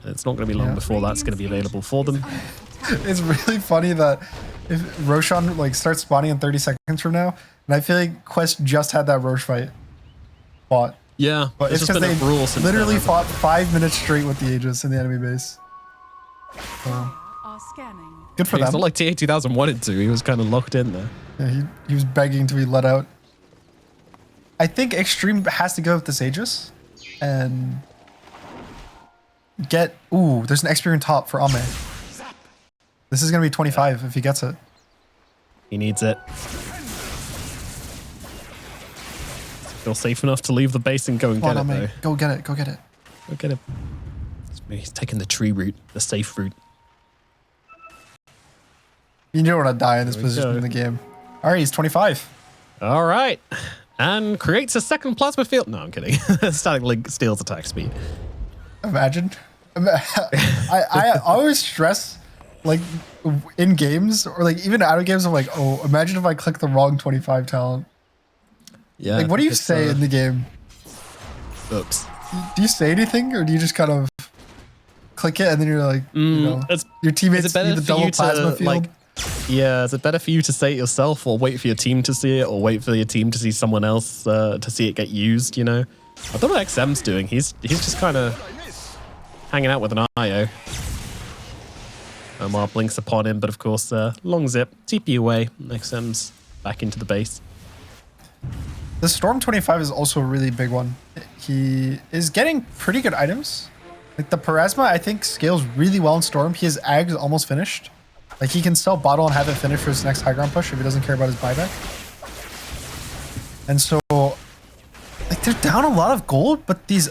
It's not going to be long before that's going to be available for them. It's really funny that if Roshan starts spawning in 30 seconds from now, and I feel like Quest just had that Roche fight bought. Yeah, But it's just because been a brawl since literally then, fought 5 minutes straight with the Aegis in the enemy base. So, Are scanning. good for It's them. not like TA2000 wanted to. He was kind of locked in there. Yeah, he was begging to be let out. I think Xtreme has to go with this Aegis and get... Ooh, there's an XP in top for Ame. This is going to be 25 if he gets it. He needs it. Feel safe enough to leave the base and go and get it, though. Go get it. Go get it. Go get it. He's taking the tree route, the safe route. You don't want to die in this There we position go. in the game. All right, he's 25. All right. And creates a second plasma field. No, I'm kidding. Stalemate steals attack speed. Imagine. I always stress, like, in games or like even out of games, I'm like, oh, imagine if I click the wrong 25 talent. Yeah. Like, what do you say in the game? Oops. Do you say anything, or do you just kind of click it and then you're like, you know, your teammates is it better need the for double you to, plasma field? like, yeah, is it better for you to say it yourself, or wait for your team to see it, or wait for your team to see someone else to see it get used, you know? I don't know what XM's doing. He's just kind of hanging out with an IO. Omar blinks upon him, but of course, long zip, TP away. XM's back into the base. The Storm 25 is also a really big one. He is getting pretty good items. Like the Parasma, I think, scales really well in Storm. He has Ags almost finished. Like he can sell bottle and have it finished for his next high ground push if he doesn't care about his buyback. And so, like they're down a lot of gold, but these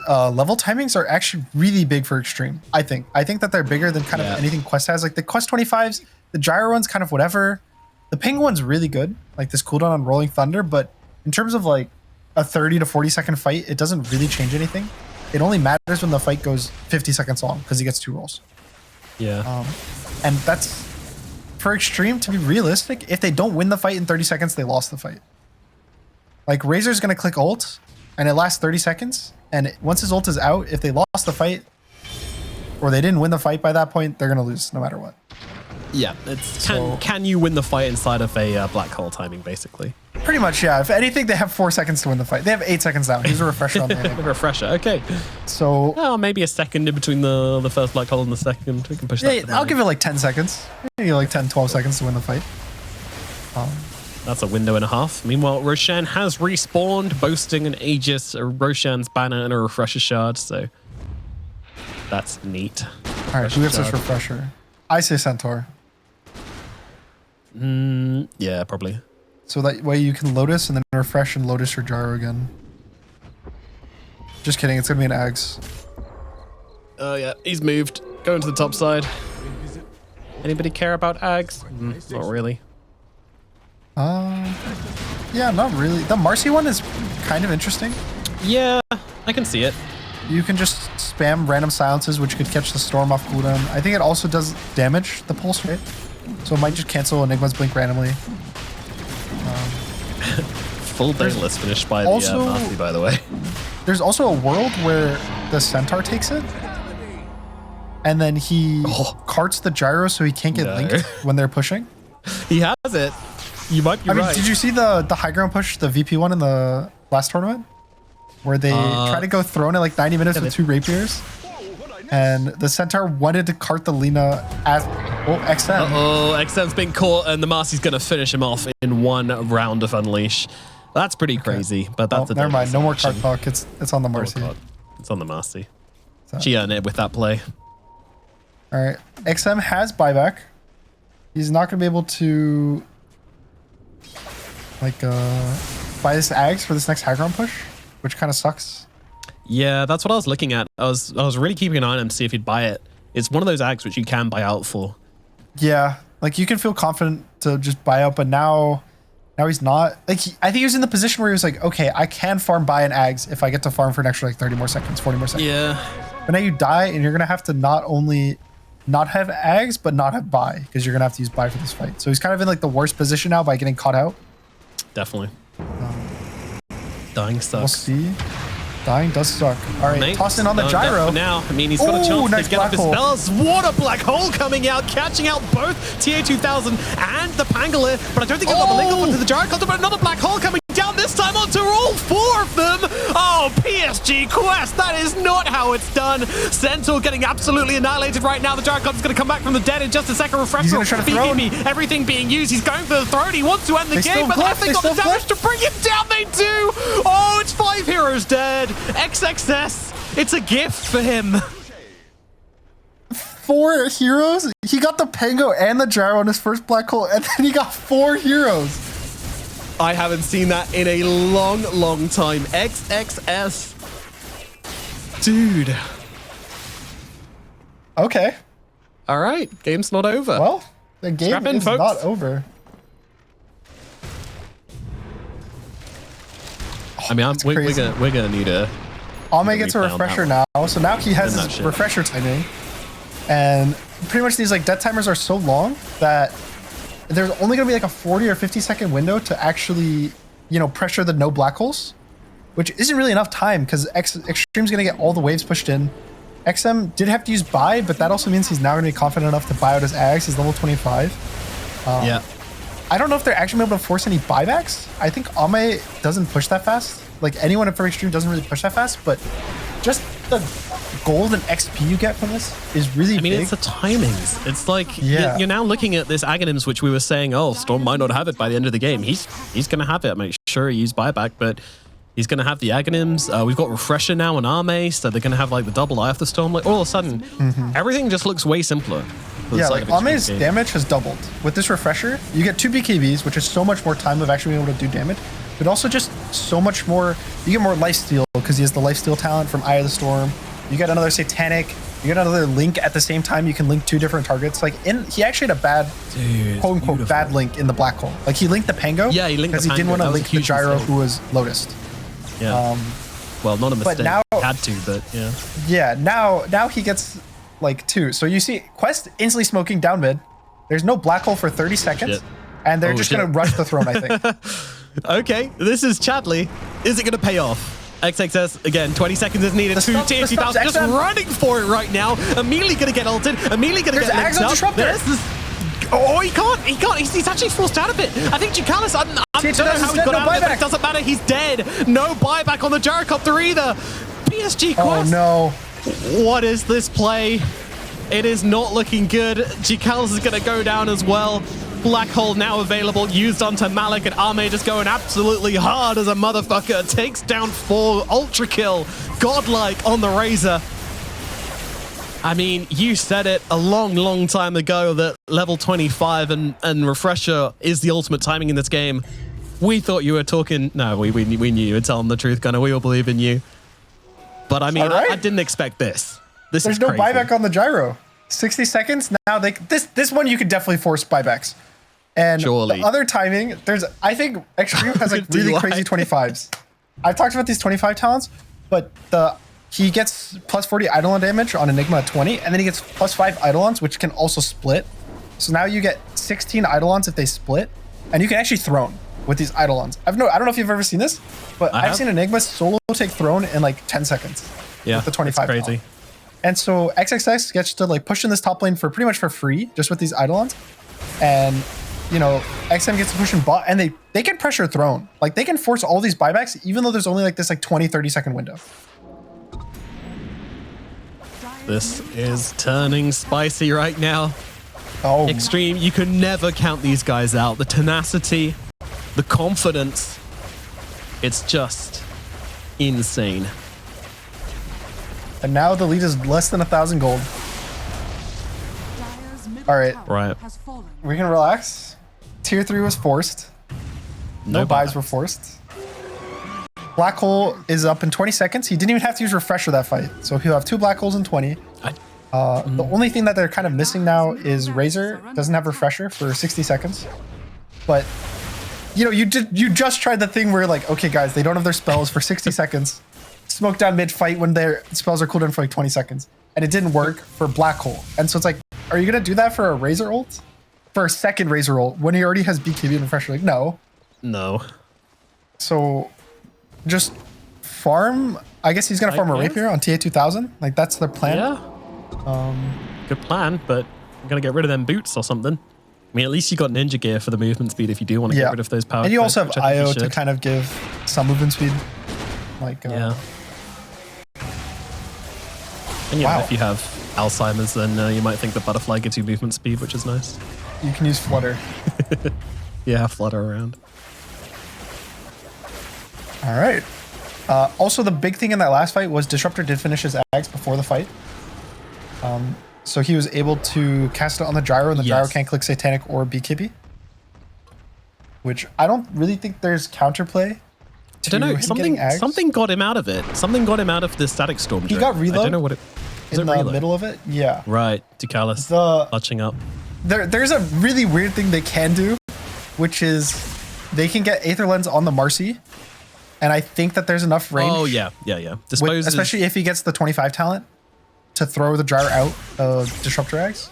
level timings are actually really big for Xtreme. I think that they're bigger than kind of anything Quest has. Like the Quest 25s, the Gyro one's kind of whatever. The Ping one's really good. Like this cooldown on Rolling Thunder, but in terms of like a 30 to 40 second fight, it doesn't really change anything. It only matters when the fight goes 50 seconds long because he gets 2 rolls. Yeah. And that's, for Xtreme, to be realistic, if they don't win the fight in 30 seconds, they lost the fight. Like Razor's going to click ult and it lasts 30 seconds. And once his ult is out, if they lost the fight or they didn't win the fight by that point, they're going to lose no matter what. Yeah, it's can you win the fight inside of a black hole timing, basically? Pretty much, yeah. If anything, they have 4 seconds to win the fight. They have 8 seconds now. He's a refresher on the A refresher, okay. So, oh, maybe a second in between the first black hole and the second. We can push that. I'll give it like 10 seconds. Maybe like 10, 12 seconds to win the fight. That's a window and a half. Meanwhile, Roshan has respawned, boasting an Aegis, a Roshan's banner, and a refresher shard. So that's neat. All right, who gets this refresher? I say Centaur. Yeah, probably. So that way you can Lotus and then refresh and Lotus your Gyro again. Just kidding, it's gonna be an Ags. Oh yeah, he's moved. Going to the top side. Anybody care about Ags? Not really. Yeah, not really. The Marcy one is kind of interesting. Yeah, I can see it. You can just spam random silences, which could catch the Storm off cooldown. I think it also does damage the pulse rate. So it might just cancel Enigma's blink randomly. Full Daedalus finished by the Marcy, by the way. There's also a world where the Centaur takes it. And then he carts the Gyro so he can't get linked when they're pushing. He has it. You might be right. Did you see the high ground push, the VP one in the last tournament? Where they try to go throne in like 90 minutes with 2 rapiers? And the Centaur wanted to cart the Lina at XM. XM's been caught and the Marcy's going to finish him off in 1 round of Unleash. That's pretty crazy, but that's never mind. No more cart talk. It's on the Marcy. It's on the Marcy. She earned it with that play. All right. XM has buyback. He's not going to be able to like buy this Ags for this next high ground push, which kind of sucks. Yeah, that's what I was looking at. I was really keeping an eye on him to see if he'd buy it. It's one of those Ags which you can buy out for. Yeah, like you can feel confident to just buy out, but now he's not. Like I think he was in the position where he was like, okay, I can farm buy an Ags if I get to farm for an extra like 30 more seconds, 40 more seconds. Yeah. But now you die and you're gonna have to not only not have Ags but not have buy because you're gonna have to use buy for this fight. So he's kind of in like the worst position now by getting caught out. Definitely. Dying sucks. We'll see. Dying does suck. All right, toss in on the Gyro. Now, I mean, he's got a chance to get up his spells. What a black hole coming out, catching out both TA2000 and the Pangolier. But I don't think he'll got the link up onto the Gyro concept, but another black hole coming down this time on after all 4 of them. Oh, PSG Quest, that is not how it's done. Centaur getting absolutely annihilated right now. The Gyrocopter's going to come back from the dead in just a second. Refresher, BKB, everything being used. He's going for the throne. He wants to end the game, but have they got the damage to bring him down? They do. Oh, it's 5 heroes dead. XXS, it's a gift for him. 4 heroes? He got the Pango and the Gyro on his first black hole, and then he got 4 heroes. I haven't seen that in a long, long time. XXS. Dude. Okay. All right. Game's not over. Well, the game is folks. not over. I mean, we're gonna need a... Ame gets a refresher now, so now he has his refresher timing. And pretty much these like death timers are so long that there's only going to be like a 40 or 50 second window to actually, you know, pressure the no black holes, which isn't really enough time because Xtreme's going to get all the waves pushed in. XM did have to use buy, but that also means he's now going to be confident enough to buy out his Ags. He's level 25. Yeah. I don't know if they're actually able to force any buybacks. I think Ame doesn't push that fast. Like anyone at Xtreme doesn't really push that fast, but just the gold and XP you get from this is really big. It's the timings. It's like you're now looking at this Aghanims, which we were saying, oh, Storm might not have it by the end of the game. He's going to have it. Make sure he used buyback, but he's going to have the Aghanims. We've got Refresher now on Ame, so they're going to have like the double eye of the Storm. Like all of a sudden, everything just looks way simpler. Yeah, like Ame's damage has doubled. With this Refresher, you get 2 BKBs, which is so much more time of actually being able to do damage, but also just so much more, you get more lifesteal because he has the lifesteal talent from Eye of the Storm. You get another Satanic, you get another Link at the same time. You can link 2 different targets. Like he actually had a bad, quote unquote, bad link in the black hole. Like he linked the Pango. Yeah, he linked because he didn't want to link the Gyro who was Lotused. Yeah. Well, not a mistake. But now, had to, but yeah. Yeah, now he gets like 2. So you see Quest instantly smoking down mid. There's no black hole for 30 seconds. And they're just going to rush the throne, I think. Okay, this is Chadley. Is it going to pay off? XXS, again, 20 seconds is needed. TSC just running for it right now. Immediately going to get ulted. Immediately going to get linked up. Oh, he can't. He's actually forced out of it. I think Jikalis, I don't know how he got out of it, but it doesn't matter. He's dead. No buyback on the Gyrocopter either. PSG Quest. Oh, no. What is this play? It is not looking good. Jikalis is going to go down as well. Black hole now available, used onto Malik, and Ame just going absolutely hard as a motherfucker. Takes down 4, ultra kill, godlike on the Razor. I mean, you said it a long, long time ago that level 25 and Refresher is the ultimate timing in this game. We thought you were talking, no, we knew you were telling the truth, Gunnar. We all believe in you. But I mean, I didn't expect this. There's no buyback on the Gyro. 60 seconds now. This one you could definitely force buybacks. And the other timing, I think Xtreme has like really crazy 25s. I've talked about these 25 talents, but he gets plus 40 Eidolon damage on Enigma at 20, and then he gets plus 5 Eidolons, which can also split. So now you get 16 Eidolons if they split, and you can actually throne with these Eidolons. I don't know if you've ever seen this, but I've seen Enigma solo take throne in like 10 seconds. Yeah, with the 25 crazy. Talent. And so XXX gets to like push in this top lane for pretty much for free, just with these Eidolons. And you know, XM gets to push in bot, and they can pressure throne. Like they can force all these buybacks, even though there's only like this like 20-30 second window. This is turning spicy right now. Oh, Xtreme, you can never count these guys out. The tenacity, the confidence, it's just insane. And now the lead is less than 1,000 gold. All right, we can relax. Tier 3 was forced. No buys were forced. Black hole is up in 20 seconds. He didn't even have to use refresher that fight. So he'll have 2 black holes in 20. The only thing that they're kind of missing now is Razor doesn't have refresher for 60 seconds. But you know, you just tried the thing where like, okay guys, they don't have their spells for 60 seconds. Smoke down mid fight when their spells are cooldown for like 20 seconds. And it didn't work for black hole. And so it's like, are you gonna do that for a Razor ult? For a second Razor ult when he already has BKB and refresher? Like, no. No. So just farm. I guess he's gonna farm a rapier on TA 2000. Like that's their plan. Yeah. Good plan, but I'm gonna get rid of them boots or something. I mean, at least you got ninja gear for the movement speed if you do want to get rid of those power. And you also have IO to kind of give some movement speed. Like Yeah. And yeah, Wow. if you have Alzheimer's, then you might think the butterfly gives you movement speed, which is nice. you can use flutter. Yeah, flutter around. All right. Also, the big thing in that last fight was Disruptor did finish his Ags before the fight. So he was able to cast it on the gyro, and the gyro Yes. can't click Satanic or BKB. Which I don't really think there's counterplay. I don't know. him getting Ags. Something got him out of it. Something got him out of the static storm. He Drip. got reload I don't know what it was. in it the reload? middle of it. Yeah. Right. Ducalis The clutching up. there's a really weird thing they can do, which is they can get Aether Lens on the Marcy, and I think that there's enough range. Oh yeah. Dispose Especially if he gets the 25 talent to throw the gyro out of Disruptor Ags.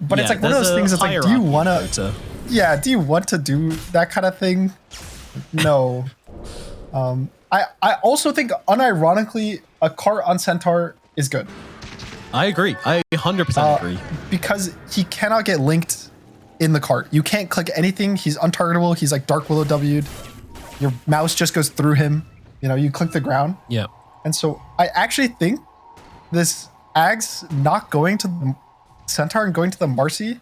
But it's like one of those things. It's like, do you want to? Yeah, do you want to do that kind of thing? No. I also think, unironically, a cart on Centaur is good. I agree. I 100% agree. Because he cannot get linked in the cart. You can't click anything. He's untargetable. He's like Dark Willow W'd. Your mouse just goes through him. You know, you click the ground. Yeah. And so I actually think this Ags not going to the Centaur and going to the Marcy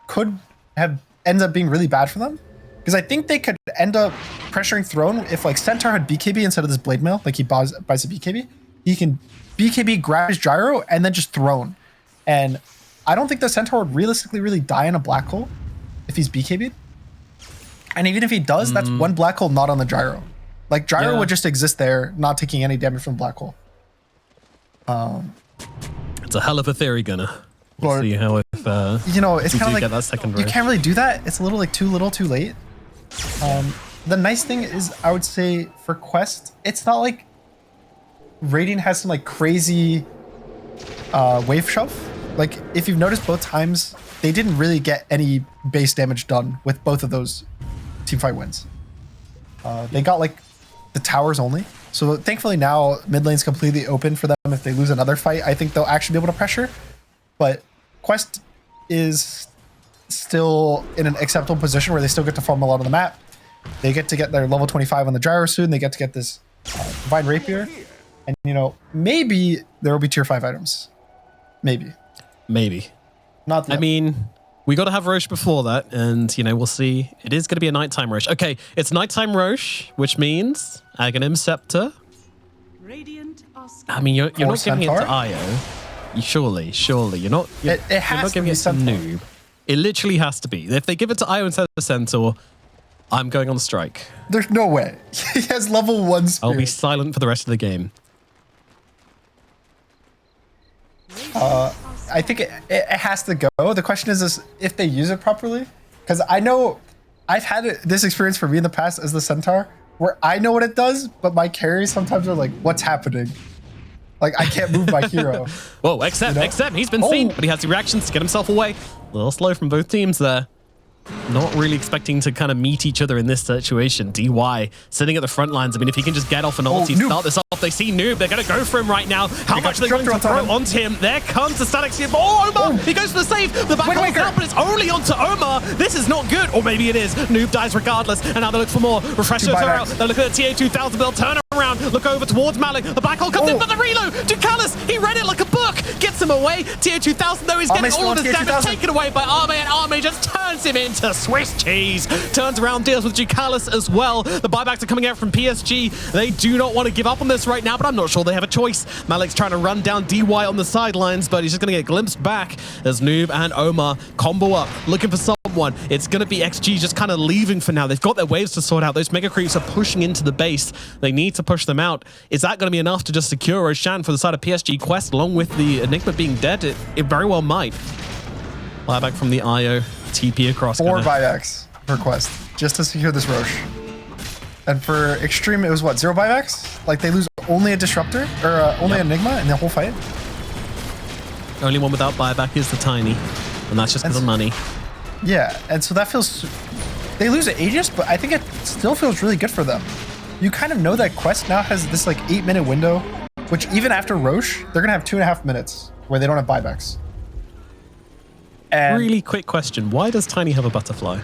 could have ends up being really bad for them. Because I think they could end up pressuring Throne if like Centaur had BKB instead of this Blade Mail, like he buys a BKB. He can BKB, grab his gyro, and then just Throne. And I don't think the Centaur would realistically really die in a black hole if he's BKB'd. And even if he does, that's one black hole not on the gyro. Like gyro would just exist there, not taking any damage from black hole. It's a hell of a theory, Gunner. We'll Or- see how if You know, it's we kind do of get like that second you rush. can't really do that. It's a little like too little, too late. The nice thing is, I would say for Quest, it's not like Radiant has some like crazy wave shove. Like if you've noticed, both times they didn't really get any base damage done with both of those teamfight wins. They got like the towers only. So thankfully now mid lane's completely open for them. If they lose another fight, I think they'll actually be able to pressure. But Quest is still in an acceptable position where they still get to farm a lot of the map. They get to get their level 25 on the gyro soon. They get to get this Divine Rapier. And, you know, maybe there will be tier 5 items. Maybe. I Not yet. mean, we got to have Roche before that, and, you know, we'll see. It is going to be a nighttime Roche. Okay, it's nighttime Roche, which means Aghanim Scepter. Radiant are I mean, you're Or not giving it Centaur? to Io. Surely. You're not It you're has not to giving be it to Centaur. Noob. It literally has to be. If they give it to Io instead of Centaur, I'm going on strike. There's no way. He has level 1 spirit. I'll be silent for the rest of the game. I think it has to go. The question is if they use it properly. Because I know I've had this experience for me in the past as the Centaur, where I know what it does, but my carries sometimes are like, what's happening? Like, I can't move my hero. Whoa, except he's been seen, but he has the reactions to get himself away. A little slow from both teams there. Not really expecting to kind of meet each other in this situation. DY sitting at the front lines. I mean, if he can just get off an ulti, Noob. start this off. They see Noob. They're going to go for him right now. How They got much are they going to Disruptor on throw top. onto him? There comes the static shield. Oh, Omar! He goes for the save. The back holds Waker. out, but it's only onto Omar. This is not good. Or maybe it is. Noob dies regardless. And now they look for more. Refresh Two those are buybacks. out. They look at the TA2000 build. Turn around. Look over towards Malik. The black hole comes in, Oh. but the reload. Ducalis, he read it like a book. Gets him away. TA2000, though, is getting Arme's all of still his on damage TA2000. taken away by Arme, and Arme just turns him into Swiss cheese. Turns around, deals with Ducalis as well. The buybacks are coming out from PSG. They do not want to give up on this right now, but I'm not sure they have a choice. Malik's trying to run down DY on the sidelines, but he's just going to get glimpsed back as Noob and Omar combo up, looking for someone. It's going to be XG just kind of leaving for now. They've got their waves to sort out. Those mega creeps are pushing into the base. They need to push them out. Is that going to be enough to just secure Roshan for the side of PSG Quest, along with the Enigma being dead? It very well might. Buyback from the IO, TP across. 4 Gunner. buybacks per quest just to secure this Roche. And for Xtreme, it was what, 0 buybacks? Like they lose only a Disruptor or only Enigma in the whole fight? Only one without buyback is the Tiny, and that's just because of money. Yeah, and so that feels... They lose at Aegis, but I think it still feels really good for them. You kind of know that Quest now has this like 8-minute window, which even after Roche, they're going to have 2.5 minutes where they don't have buybacks. And Really quick question. Why does Tiny have a butterfly?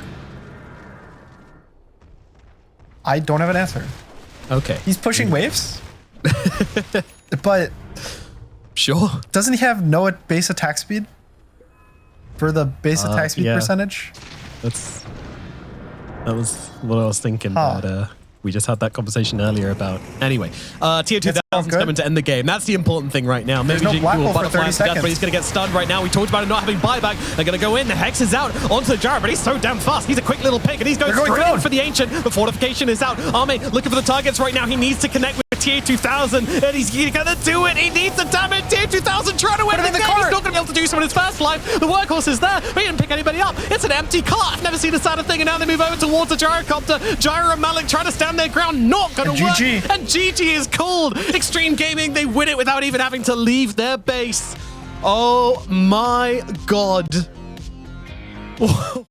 I don't have an answer. Okay. He's pushing waves, but Sure. doesn't he have no base attack speed for the base attack speed percentage? That was what I was thinking, but we just had that conversation earlier about. Anyway, tier 2000 is coming to end the game. That's the important thing right now. Maybe There's no black hole for 30 to death, but he's going to get stunned right now. We talked about him not having buyback. They're going to go in. The Hex is out onto the Jar, but he's so damn fast. He's a quick little pick, and he's going straight in for the Ancient. The fortification is out. Arme looking for the targets right now. He needs to connect with tier 2000, and he's going to do it. He needs the damage. Tier 2000 trying to win the game. He's not going to be able to do so in his first life. The workhorse is there, but he didn't pick anybody up. It's an empty cart. I've never seen a sadder thing, and now they move over towards the gyrocopter. Gyro and Malik trying to stand their ground. Not going to work. GG. And GG is called. Xtreme Gaming, they win it without even having to leave their base. Oh my god.